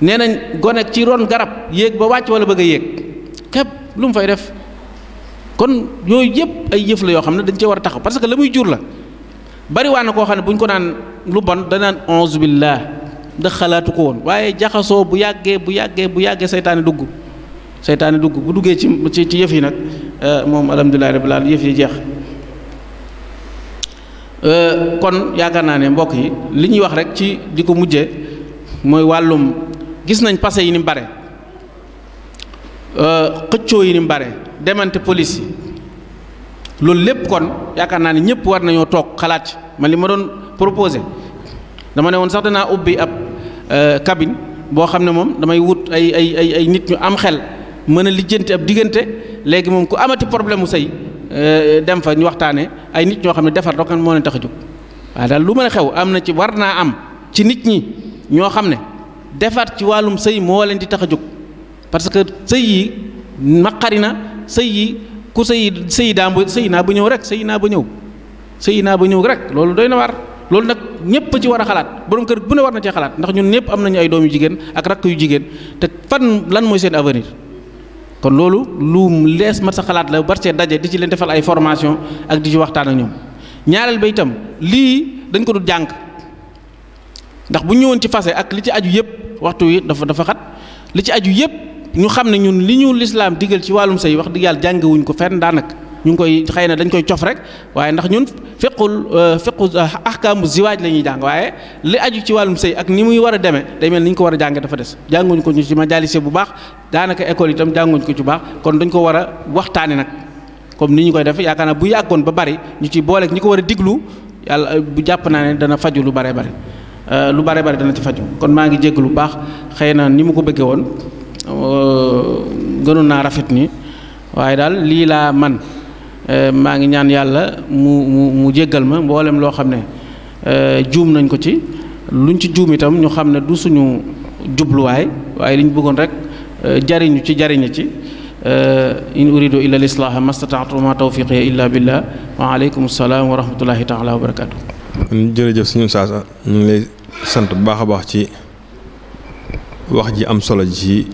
nee nañ gone ci ron garab yéeg ba wàcc wala bëgg a yéeg képp lu mu fay def kon yooyu yëpp ay yëf la yoo xam ne dañ cee war a taxaw parce que la muy jur la bari waa na koo xam ne bu ñu ko naan lu bon danaan onze billah ndax xalaatu ko woon waaye jaxasoo bu yàggee seytaane dugg bu duggee ci yëf yi nag moom alhamdulillahi rabbil alamin yëf yi jeex kon yaakaar naa ne mbokk yi li ñuy wax rek ci di ko mujje mooy wàllum gis nañ passé yi ni mu bare xëccoo yi ni mu bare demante police yi loolu lépp kon yaakaar naa ne ñëpp war nañoo toog xalaat ci man li ma doon proposé dama ne woon sax danaa ubbi ab cabine boo xam ne moom damay wut ay nit ñu am xel mën a lijjanti ab diggante léegi moom ku amati problème mu sëy dem fa ñu waxtaanee ay nit ñoo xam ne defar rek moo leen tax a jóg waaye daal lu mën a xew am na ci war naa am ci nit ñi ñoo xam ne defar ci wàllum sëy moo leen di tax a jóg parce que sëy yi naqari na sëy yi ku sëy naa ba ñëw rek loolu doy na war loolu nag ñëpp ci war a xalaat borom kër bu ne war na cee xalaat ndax ñun ñëpp am nañu ay doom yu jigéen ak rakk yu jigéen te lan mooy seen avenir kon loolu lu lees mat sa xalaat la bar cee daje di ci leen defal ay formation ak di ci waxtaan ak ñoom ñaareel ba itam lii dañ ko du jàng ndax bu ñëwoon ci fase ak li ci aju yëpp waxtu wi dafa xat li ci aju yëpp ñu xam ne ñun li ñu lislaam digal ci wàllum sëy wax dëgg yàlla jàngewuñ ko fenn daanaka ñu ngi koy xëy na dañ koy cof rek waaye ndax ñun fiqu ahkaamu ziwaaj la ñuy jàng waaye li aju ci wàllum sëy ak ni muy war a demee day mel ni ñu ko war a jànge dafa des jànguñ ko ñu ci majaalise bu baax daanaka école itam jànguñ ko ci baax kon dañ ko war a waxtaane nag comme ni ñu koy def yaakaar naa bu yàggoon ba bari ñu ci booleeg ñi ko war a diglu yàlla bu jàpp naa ne dana faju lu bare bari dana ci faju kon maa ngi jégg lu baax xëy na ni mu ko bëggee woon gënoon naa rafet ni waaye daal lii laa man maa ngi ñaan yàlla mu jéggal ma mboolem loo xam ne juum nañ ko ci luñ ci juum itam ñu xam ne du suñu jubluwaay waaye li ñu bëggoon rek jariñu ci in uridu illa al-islaha mastata'tu ma tawfiqi illa billah wa alaykum assalaam wa rahmatullahi ta'ala wa barakatuh. jërëjëf suñu saasa ñu ngi lay sant bu baax a baax ci wax ji am solo ji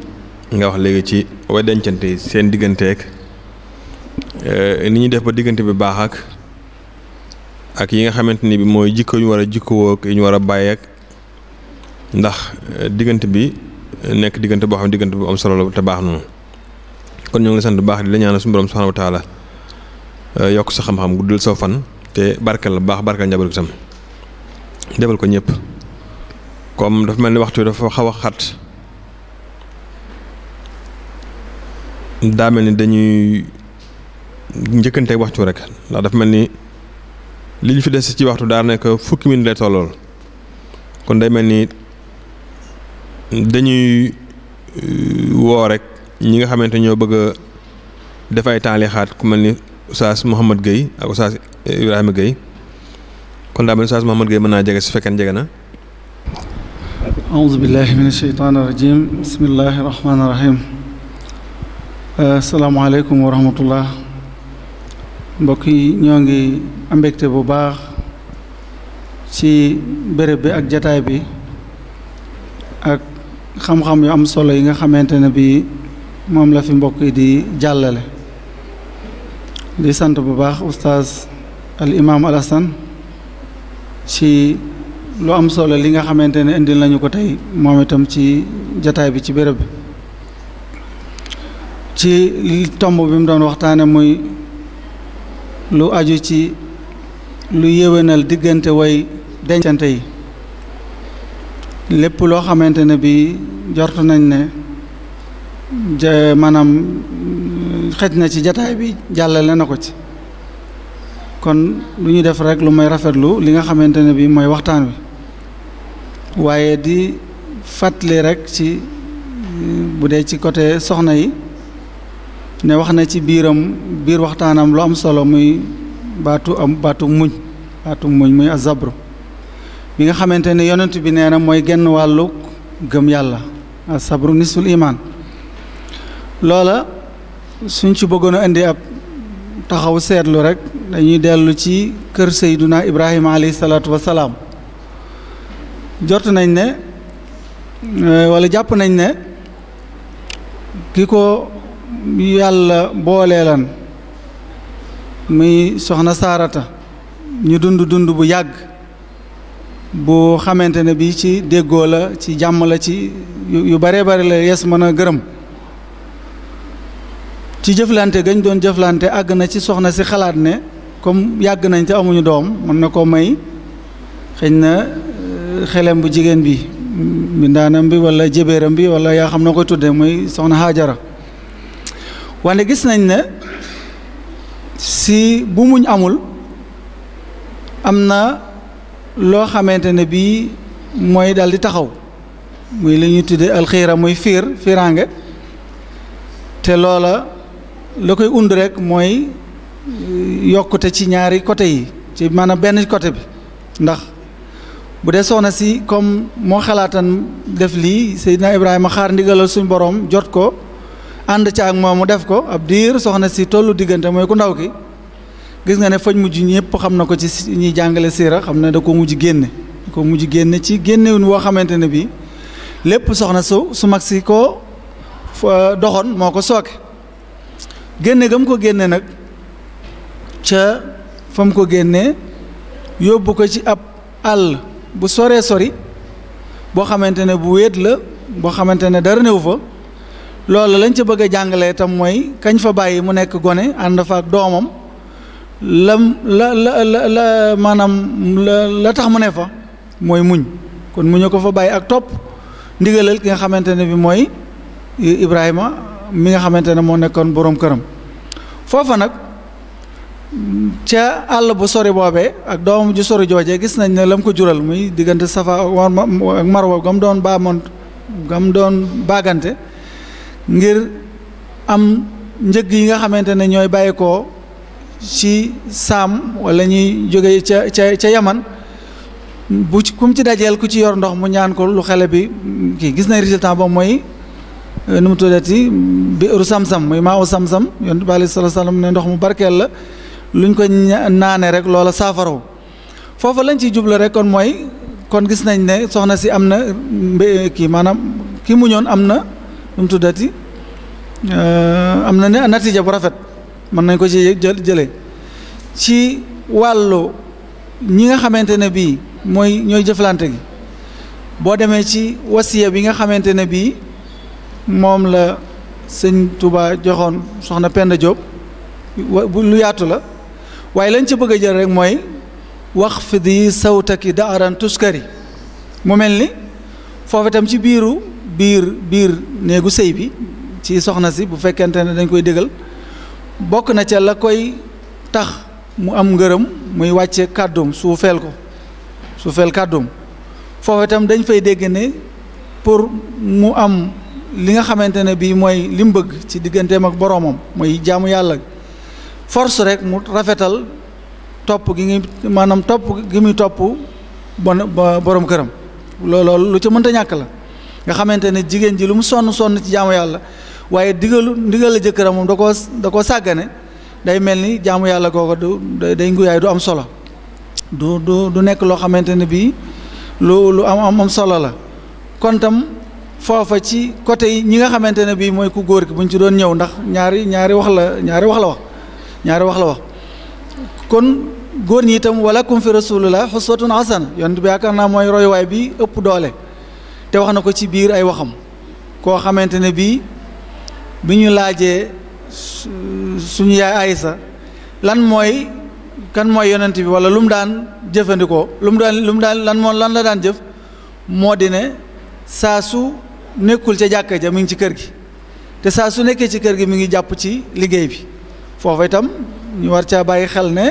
nga wax léegi ci way dencante seen digganteeg ni ñuy def ba diggante bi baax ak yi nga xamante ni bi mooy jikko ñu war a jikkowoo ak yi ñu war a bàyyi ak ndax diggante bi nekk diggante boo xam ne diggante bu am solo la te baax noonu kon ñoo ngi sant bu baax di la ñaanal suñu borom subhanahu wa taala yokk sa xam-xam guddal soo fan te barkeel la baax barkeel njaboot itam defal ko ñëpp comme dafa mel ni waxtu dafa xaw a xat daa mel ni dañuy njëkkanteeg waxtu rek ndax dafa mel ni li ñu fi des ci waxtu daa nekk fukki minute lay tollool kon day mel ni dañuy woo rek ñi nga xamante ñoo bëgg a def ay taalixaat ku mel ni Oustaz Mouhamad Gueye ak Oustaz Ibrahima Gueye kon daa mel Oustaz Mouhamed Gueye mën naa jege su fekkee jege na. auzu billahi min asheytaani rajim bismillahi rahmaani rahim. asalaamaaleykum wa rahmatullah. mbokk yi ñoo ngi am mbégte bu baax ci béréb bi ak jataay bi ak xam-xam yu am solo yi nga xamante ne bi moom la fi mbokk yi di jàllale. di sant bu baax oustaz al imam al Hasan ci lu am solo li nga xamante ne indil nañu ko tey moom itam ci jataay bi ci béréb bi ci tomb bi mu doon waxtaane muy lu aju ci lu yéwénal diggante way dencante yi. lépp loo xamante ne bi jortu nañ ne maanaam xëj na ci jataay bi jàllale na ko ci, kon lu ñu def rek lu may rafetlu li nga xamante ne bi mooy waxtaan wi, waaye di fàttali rek ci bu dee ci côté soxna yi ne wax na ci biir waxtaanam lu am solo muy baatu muñ muy azabru bi nga xamante ne yonent bi nee na mooy genn wàllu gëm yàlla, azabru nisful iman. loola suñ ci bëggoon a indi ab taxaw seetlu rek dañuy dellu ci kër Seyduna Ibrahima alayhi salaatu wasalaam. jot nañ ne wala jàpp nañ ne ki ko yàlla booleelan muy soxna Saarata ñu dund bu yàgg bu xamante ne bi ci déggoo la, ci jàmm la, ci yu bare bari la yees mën a gërëm. ci jëflante gañ doon jëflante àgg na ci soxna si xalaat ne comme yàgg nañ te amuñu doom mën na koo may xëy na xelem bu jigéen bi mbindaanam bi wala jébéeram bi wala yaa xam na koy tudde muy soxna Haajara. wante gis nañ ne si bu muñ amul am na loo xamante ne bii mooy dal di taxaw muy li ñuy tudde alxiira muy fiiraange, te loola la koy und rek mooy yokkute ci ñaari côté yi, ci maanaam benn côté bi. ndax bu dee soxna si comme moo xalaatan def lii, Seydina Ibrahima xaar ndigalal suñ borom jot ko ànd ca ak moom mu def ko ab diir, soxna si tollu diggante mooy ku ndaw ki gis nga ne fañ mujj ñëpp xam na ko ci ñuy jàngale siira, xam ne da ko mujj génne ci génnewun woo xamante ne bii lépp soxna su mag si ko doxoon moo ko sooke. génne gam ko génne nag ca fa mu ko génnee yóbbu ko ci ab àll bu soree sori boo xamante ne bu wéet la, boo xamante ne dara néew fa. loolu lañ ca bëgg a jàngalee itam mooy kañ fa bàyyi mu nekk gone ànd fa ak doomam la maanaam la tax mu ne fa mooy muñ. kon muñu ko fa bàyyi ak topp ndigalal ki nga xamante ne bi mooy Ibrahima mi nga xamante ne moo nekkoon boroom këram. foofa nag ca àll bu sori boobee ak doomam ju sori joojee gis nañ ne lam ko jural muy diggante Safa ak Marwa gam doon baagante ngir am njëg yi nga xamante ne ñooy bàyyi ko ci Saam wala ñuy jóge ca Yaman, bu kum ci dajeel ku ci yor ndox mu ñaan ko lu xele bi kii. gis nañ résultat boobu mooy nu mu tuddati biiru Samsam muy maa u Samsam. yonent bi alayhi salaatu salaam ne ndox mu barkeel la, luñ ko naane rek loola saafaraw. foofa lañ ciy jublu rek kon mooy kon gis nañ ne soxna si am na kii maanaam ki mu ñoon am na nu mu tuddati am na ne natija bu rafet mën nañ ko ci jëlee ci wàllu ñi nga xamante ne bii mooy ñooy jëflante gi. boo demee ci wasiya bi nga xamante ne bii moom la sëñ Touba joxoon soxna Penda Diop lu yaatu la, waaye lañ ci bëgg a jël rek mooy wax fi di sawtaki daaran tuskari. mu mel ni foofu itam ci biir néegu sëy bi ci soxna si bu fekkente ne dañ koy dégal bokk na ca la koy tax mu am ngërëm muy wàcce kàddum suufeel kàddum. foofu itam dañ fay dégg ne pour mu am li nga xamante ne bii mooy li mu bëgg ci digganteem ak boroomam mooy jaamu yàlla force rek mu rafetal topp gi ngi maanaam topp gi muy topp borom këram loolu lu ca mënta ñàkk la nga xamante ne jigéen ji lu mu sonn ci jaamu yàlla waaye ndigal la jëkkëram moom da koo sàggane day mel ni jaamu yàlla googu day nguyaay du am solo du nekk loo xamante ne bii lu am solo la kon tam foofa ci côté yi ñi nga xamante ne bii mooy ku góor ki buñ ci doon ñëw ndax ñaari wax la wax kon góor ñi itam walakum fi rasulillah uswatun hasana yonent bi yaakaar naa mooy royuwaay bi ëpp doole te wax na ko ci biir ay waxam koo xamante ne bii bi ñu laajee suñu yaay Aysa lan mooy yonent bi wala lu mu daan jëfandikoo lu mu daan lan la daan jëf moo di ne saa su nekkul ca jàkka ja mi ngi ci kër gi te saa su nekkee ci kër gi mi ngi jàpp ci liggéey bi foofu itam ñu war caa bàyyi xel ne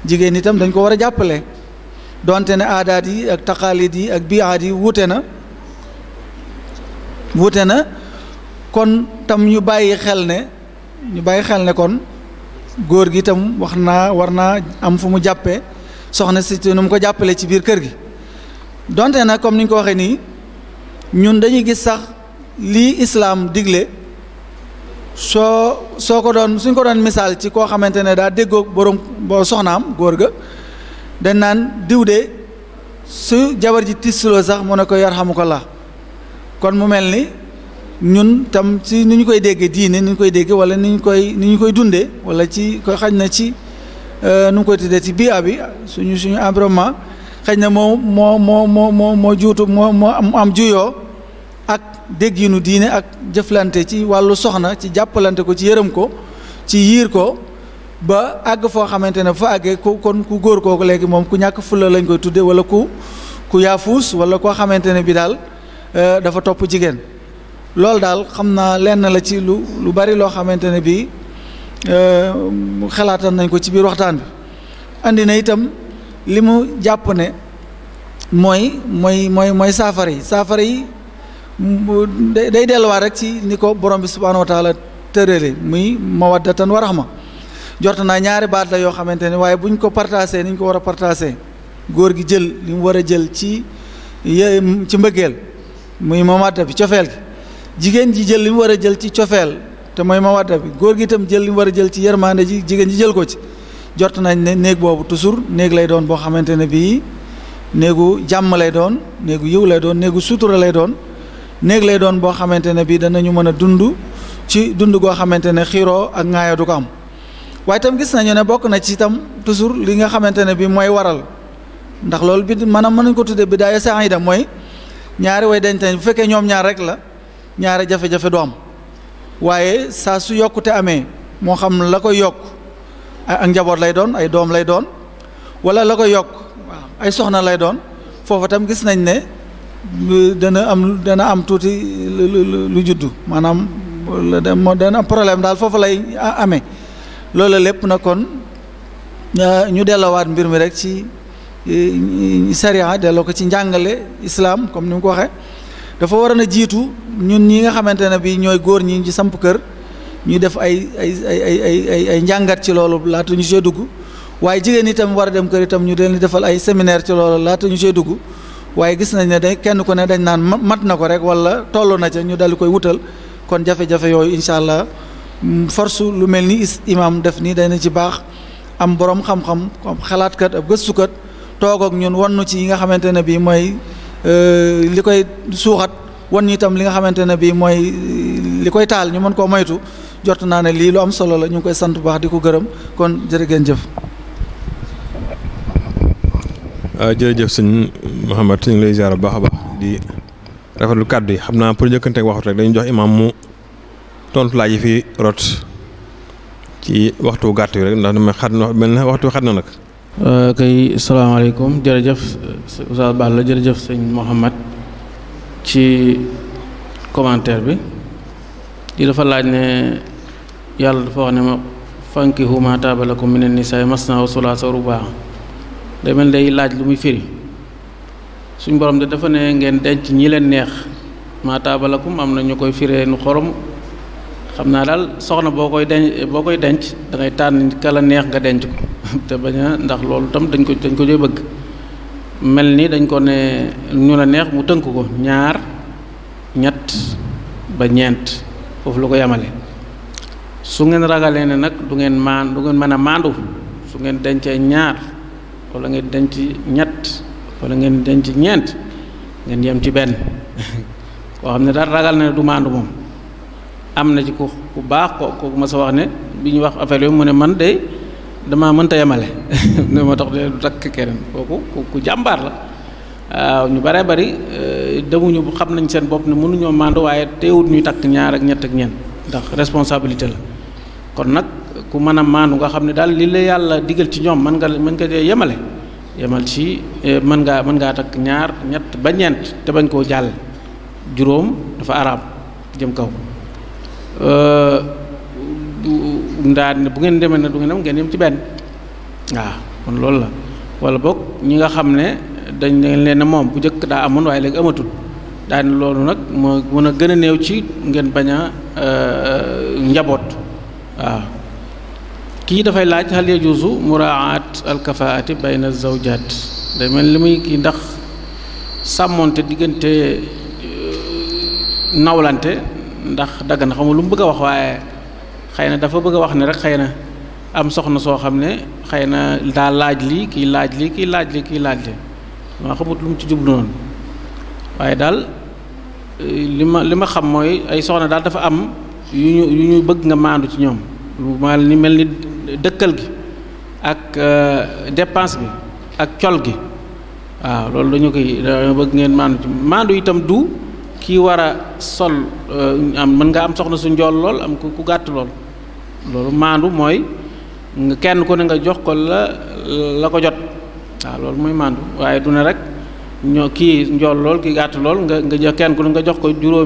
jigéen itam dañ ko war a jàppale donte ne aadaat yi ak taqaalid yi ak biaat yi wuute na kon tam ñu bàyyi xel ne kon góor gi itam war naa am fu mu jàppee soxna si nu mu ko jàppale ci biir kër gi donte nag comme ni ñu ko waxee nii ñun dañuy gis sax lii islaam digle suñ ko doon misaal ci koo xamante ne daa déggoo boo soxnaam góor ga dañ naan diw de su jabar ji tisloo sax mu ne ko yarhamukallah kon mu mel ni ñun tam ci ni ñu koy déggee diine ni ñu koy déggee wala ni ñu koy dundee wala ci koy xaj na ci nu ñu koy tuddee ci biir bi suñu environnement xëy na moo juutu moo am juyoo ak dégginu diine ak jëflante ci wàllu soxna ci jàppalante ko ci yërëm ko ci yiir ko ba àgg foo xamante ne fa àggee kon ku góor kooku léegi moom ku ñàkk fulla lañ koy tuddee wala ku yaafuus wala koo xamante ne bi daal dafa topp jigéen loolu daal xam naa lenn la ci lu bari loo xamante ne bii xalaatan nañ ko ci biir waxtaan bi andi na itam li mu jàpp ne mooy saafara yi day delluwaat rek ci ni ko borom bi subhaanahu wa taala tërale muy mawaddatan wa rahma jort naa ñaari baat la yoo xamante ne waaye buñ ko partagé ni ñu ko war a partagé góor gi jël li mu war a jël ci mbëggeel muy mawadda bi cofeel gi jigéen ji jël li mu war a jël ci cofeel te mooy mawadda bi góor gi itam jël li mu war a jël ci yërmande ji jigéen ji jël ko ci jot nañ ne néeg boobu toujours néeg lay doon boo xamante ne bii néegu jàmm lay doon néegu yiw lay doon néegu sutura lay doon néeg lay doon boo xamante ne bii danañu mën a dund ci dund goo xamante ne xiiroo ak ŋaayoo du ko am waaye itam gis nañu ne bokk na ci itam toujours li nga xamante ne bii mooy waral ndax loolu bi maanaam mën nañu ko tuddee bidaaya saida mooy ñaari way dencante bu fekkee ñoom ñaar rek la ñaari jafe-jafe du am waaye saa su yokkute amee moo xam la koy yokk ak njaboot lay doon ay doom lay doon wala la koy yokk waaw ay soxna lay doon foofu tam gis nañ ne dana am tuuti lu juddu maanaam dana am problème daal foofu lay amee loolu lépp na kon ñu delloowaat mbir mi rek ci sariya delloo ko ci njàngale islam comme ni mu ko waxee dafa war a jiitu ñun ñi nga xamante ne bi ñooy góor ñi ci samp kër ñu def ay njàngat ci loolu laata ñu see dugg waaye jigéen itam war a dem kër itam ñu leen di defal ay séminaire ci loolu laata ñu see dugg waaye gis nañ ne dañ kenn ku ne dañ naan mat na ko rek wala toll na ca ñu dal di koy wutal kon jafe-jafe yooyu incha allah force lu mel ni imam def nii dana ci baax am borom xam-xam xalaatkat ab gëstukat toog ak ñun wannu ci yi nga xamante ne bii mooy li koy suuxat wan ñu itam li nga xamante ne bii mooy li koy taal ñu mën koo moytu jot naa ne lii lu am solo la ñu ngi koy sant bu baax di ko gërëm kon jërë ngeen jëf. jërëjëf sëñ Mouhamed ñu ngi lay ziar bu baax a baax di rafetlu kàddu yi xam naa pour njëkkante ak waxtu rek dañu jox imam mu tontu laaj yi fi rot ci waxtu gàtt yi rek ndax dama xat na mel na waxtu xat na nag. kay salaamaaleykum jërëjëf Oustaz Balla jërëjëf sëñ Mouhamed ci commentaire bi di dafa laaj ne yàlla dafa wax ne ma fankihu maa taaba lakum mina nisaa masnaa wa sulaasa wa rubaa day mel day laaj lu muy firi suñ borom de dafa ne ngeen denc ñi leen neex maa taaba lakum am na ñu koy firee nu xorom xam naa daal soxna boo koy denc da ngay tànn kala neex nga denc ko te bañ a ndax loolu tam dañ ko dee bëgg mel ni dañ ko ne ñu la neex mu tënk ko 2 ñett ba ñeent foofu la ko yamale su ngeen ragalee ne nag du ngeen mën a maandu su ngeen dencee 2 wala ngeen denc ñett wala ngeen denc ñeent ngeen yem ci benn koo xam ne daal ragal na ne du maandu moom am na ci ku baax ko ma sa wax ne bi ñu wax affaire yooyu mu ne man de dama mënta yemale ne ma tax de du takk keneen kooku ku jàmbaar la waaw ñu bare bari demuñu xam nañ seen bopp ne mënuñoo maandu waaye teewut ñuy takk 2 ak ñett ak ñeent ndax responsabilité la kon nag ku mën a maandu nga xam ne daal li la yàlla digal ci ñoom mën nga yemale yemal ci mën ngaa takk 2 ñett ba ñeent te bañ koo jàll juróom dafa araam jëm kaw ndaa ne bu ngeen demee ne du ngeen dem ngeen yem ci benn waaw kon loolu la wala boog ñi nga xam ne dañ leen ne moom bu njëkk daa amoon waaye léegi amatul daane loolu nag moo mën a gën a néew ci ngeen bañ a njaboot waaw kii dafay laaj hal yajuuzu muraat alkafaati bayna zawjaat day mel li muy kii ndax sàmmoonte diggante nawlante ndax dagg na xamul lu mu bëgg a wax waaye xëy na dafa bëgg a wax ne rek xëy na am soxna soo xam ne xëy na daa laaj lii kii laaj lii kii laaj lii kii laaj lii maa xamut lu mu ci jublu noonu waaye daal li ma xam mooy ay soxna daal dafa am yu ñu bëgg nga maandu ci ñoom lu mel ni dëkkal gi ak dépense bi ak col gi waaw loolu dañu bëgg ngeen maandu ci maandu itam du kii war a sol mën nga am soxna su njool lool am ku gàtt lool loolu maandu mooy kenn ku ne nga jox ko la ko jot waaw loolu mooy maandu waaye du ne rek kii njool lool kii gàtt lool nga jox kenn ku ne nga jox ko 2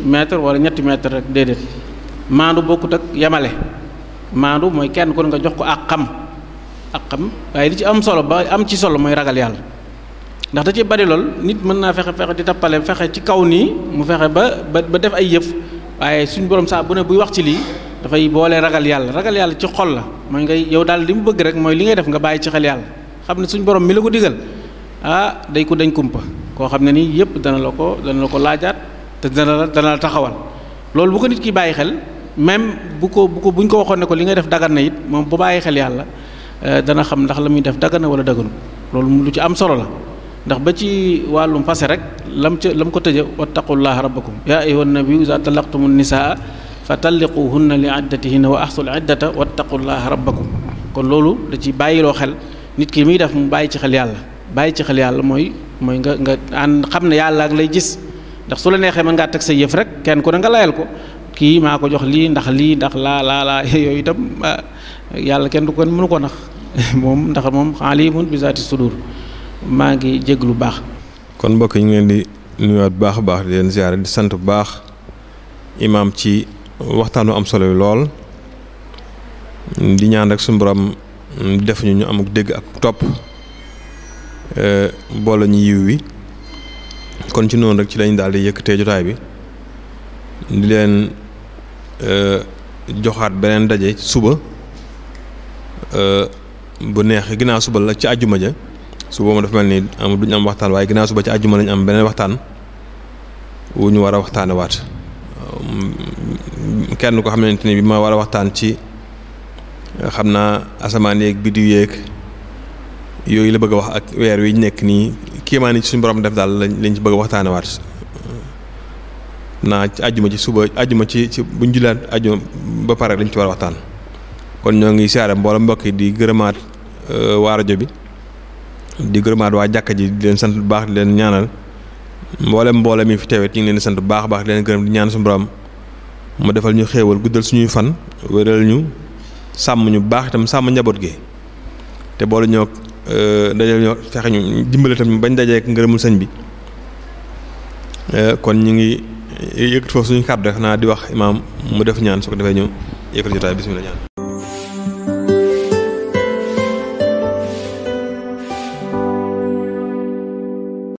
mètre wala 3 mètre rek déedéet maandu bokkut ak yemale maandu mooy kenn ku ne nga jox ko ak xam waaye li ci am solo ba am ci solo mooy ragal yàlla ndax da ci bari lool nit mën naa fexe di tappale fexe ci kaw nii mu fexe ba def ay yëf waaye suñu borom saa bu ne buy wax ci lii dafay boole ragal yàlla ci xol la mooy ngay yow daal li mu bëgg rek mooy li ngay def nga bàyyi ci xel yàlla xam ne suñu borom mi la ko digal day ko dañ kumpa koo xam ne nii yëpp dana la ko laajaat te dana la taxawal loolu bu ko nit ki bàyyi xel même buñ ko waxoon ne ko li ngay def dagan na it moom bu bàyyi xel yàlla dana xam ndax la muy def dagan na wala daganu loolu lu ci am solo la ndax ba ci wàllum fase rek lam ko tëje wattaqullaha rabbakum yaa ayyuhan nabiyyu iza talaqtumun nisaa fa talliquhunna li iddatihinna wa ahsul iddata wattaqullaha rabbakum kon loolu da ci bàyyiloo xel nit ki muy def mu bàyyi ci xel yàlla mooy nga xam ne yàlla ak lay gis ndax su la neexee mën ngaa teg sa yëf rek kenn ku ne nga layal ko kii maa ko jox lii ndax laa yooyu itam yàlla kenn du ko mënu ko nax moom ndax moom alimun bi zaati sudur maa ngi jégg lu baax. kon mbokk yi ñu ngi leen di nuyuwaat bu baax a baax di leen ziyaare di sant bu baax imaam ci waxtaanu am solo yu lool di ñaan rek suñu borom def ñu amuk dégg ak topp boole ñu yiw wi kon ci noonu rek ci lañ daal di yëkkatee jotaay bi di leen joxaat beneen daje suba bu neex ginnaaw suba la ci àjjuma ja suba moom dafa mel ni duñu am waxtaan waaye ginnaaw suba ci àjjuma lañu am beneen waxtaan wu ñu war a waxtaane waat kenn ko xamante ni bi ma war a waxtaan ci xam naa asamaan yeeg biddiw yeeg yooyu la bëgg a wax ak weer wi ñu nekk nii kéemaan ci suñu borom def daal lañ ci bëgg a waxtaane waat naa ci àjjuma ci suba àjjuma ci buñ julaat àjjuma ba pare lañ ci war a waxtaan kon ñoo ngi siyaare mboolem mbokk yi di gërëmaat waa rajo bi di gërëmaat waa jàkka ji di leen sant bu baax di leen ñaanal mboolem mi fi teewet ñu ngi leen di sant bu baax a baax di leen gërëm di ñaan suñu borom mu defal ñu xéewal guddal suñuy fan wéral ñu sàmm ñu baax itam sàmm njaboot gi te boole ñoo dajal ñoo fexe ñu dimbale itam bañ dajeek ngërëmul sëñ bi kon ñu ngi yëkkati foofu suñu kàddu rek naa di wax imaam mu def ñaan su ko defee ñu yëkkati jotaay bismillah ñaan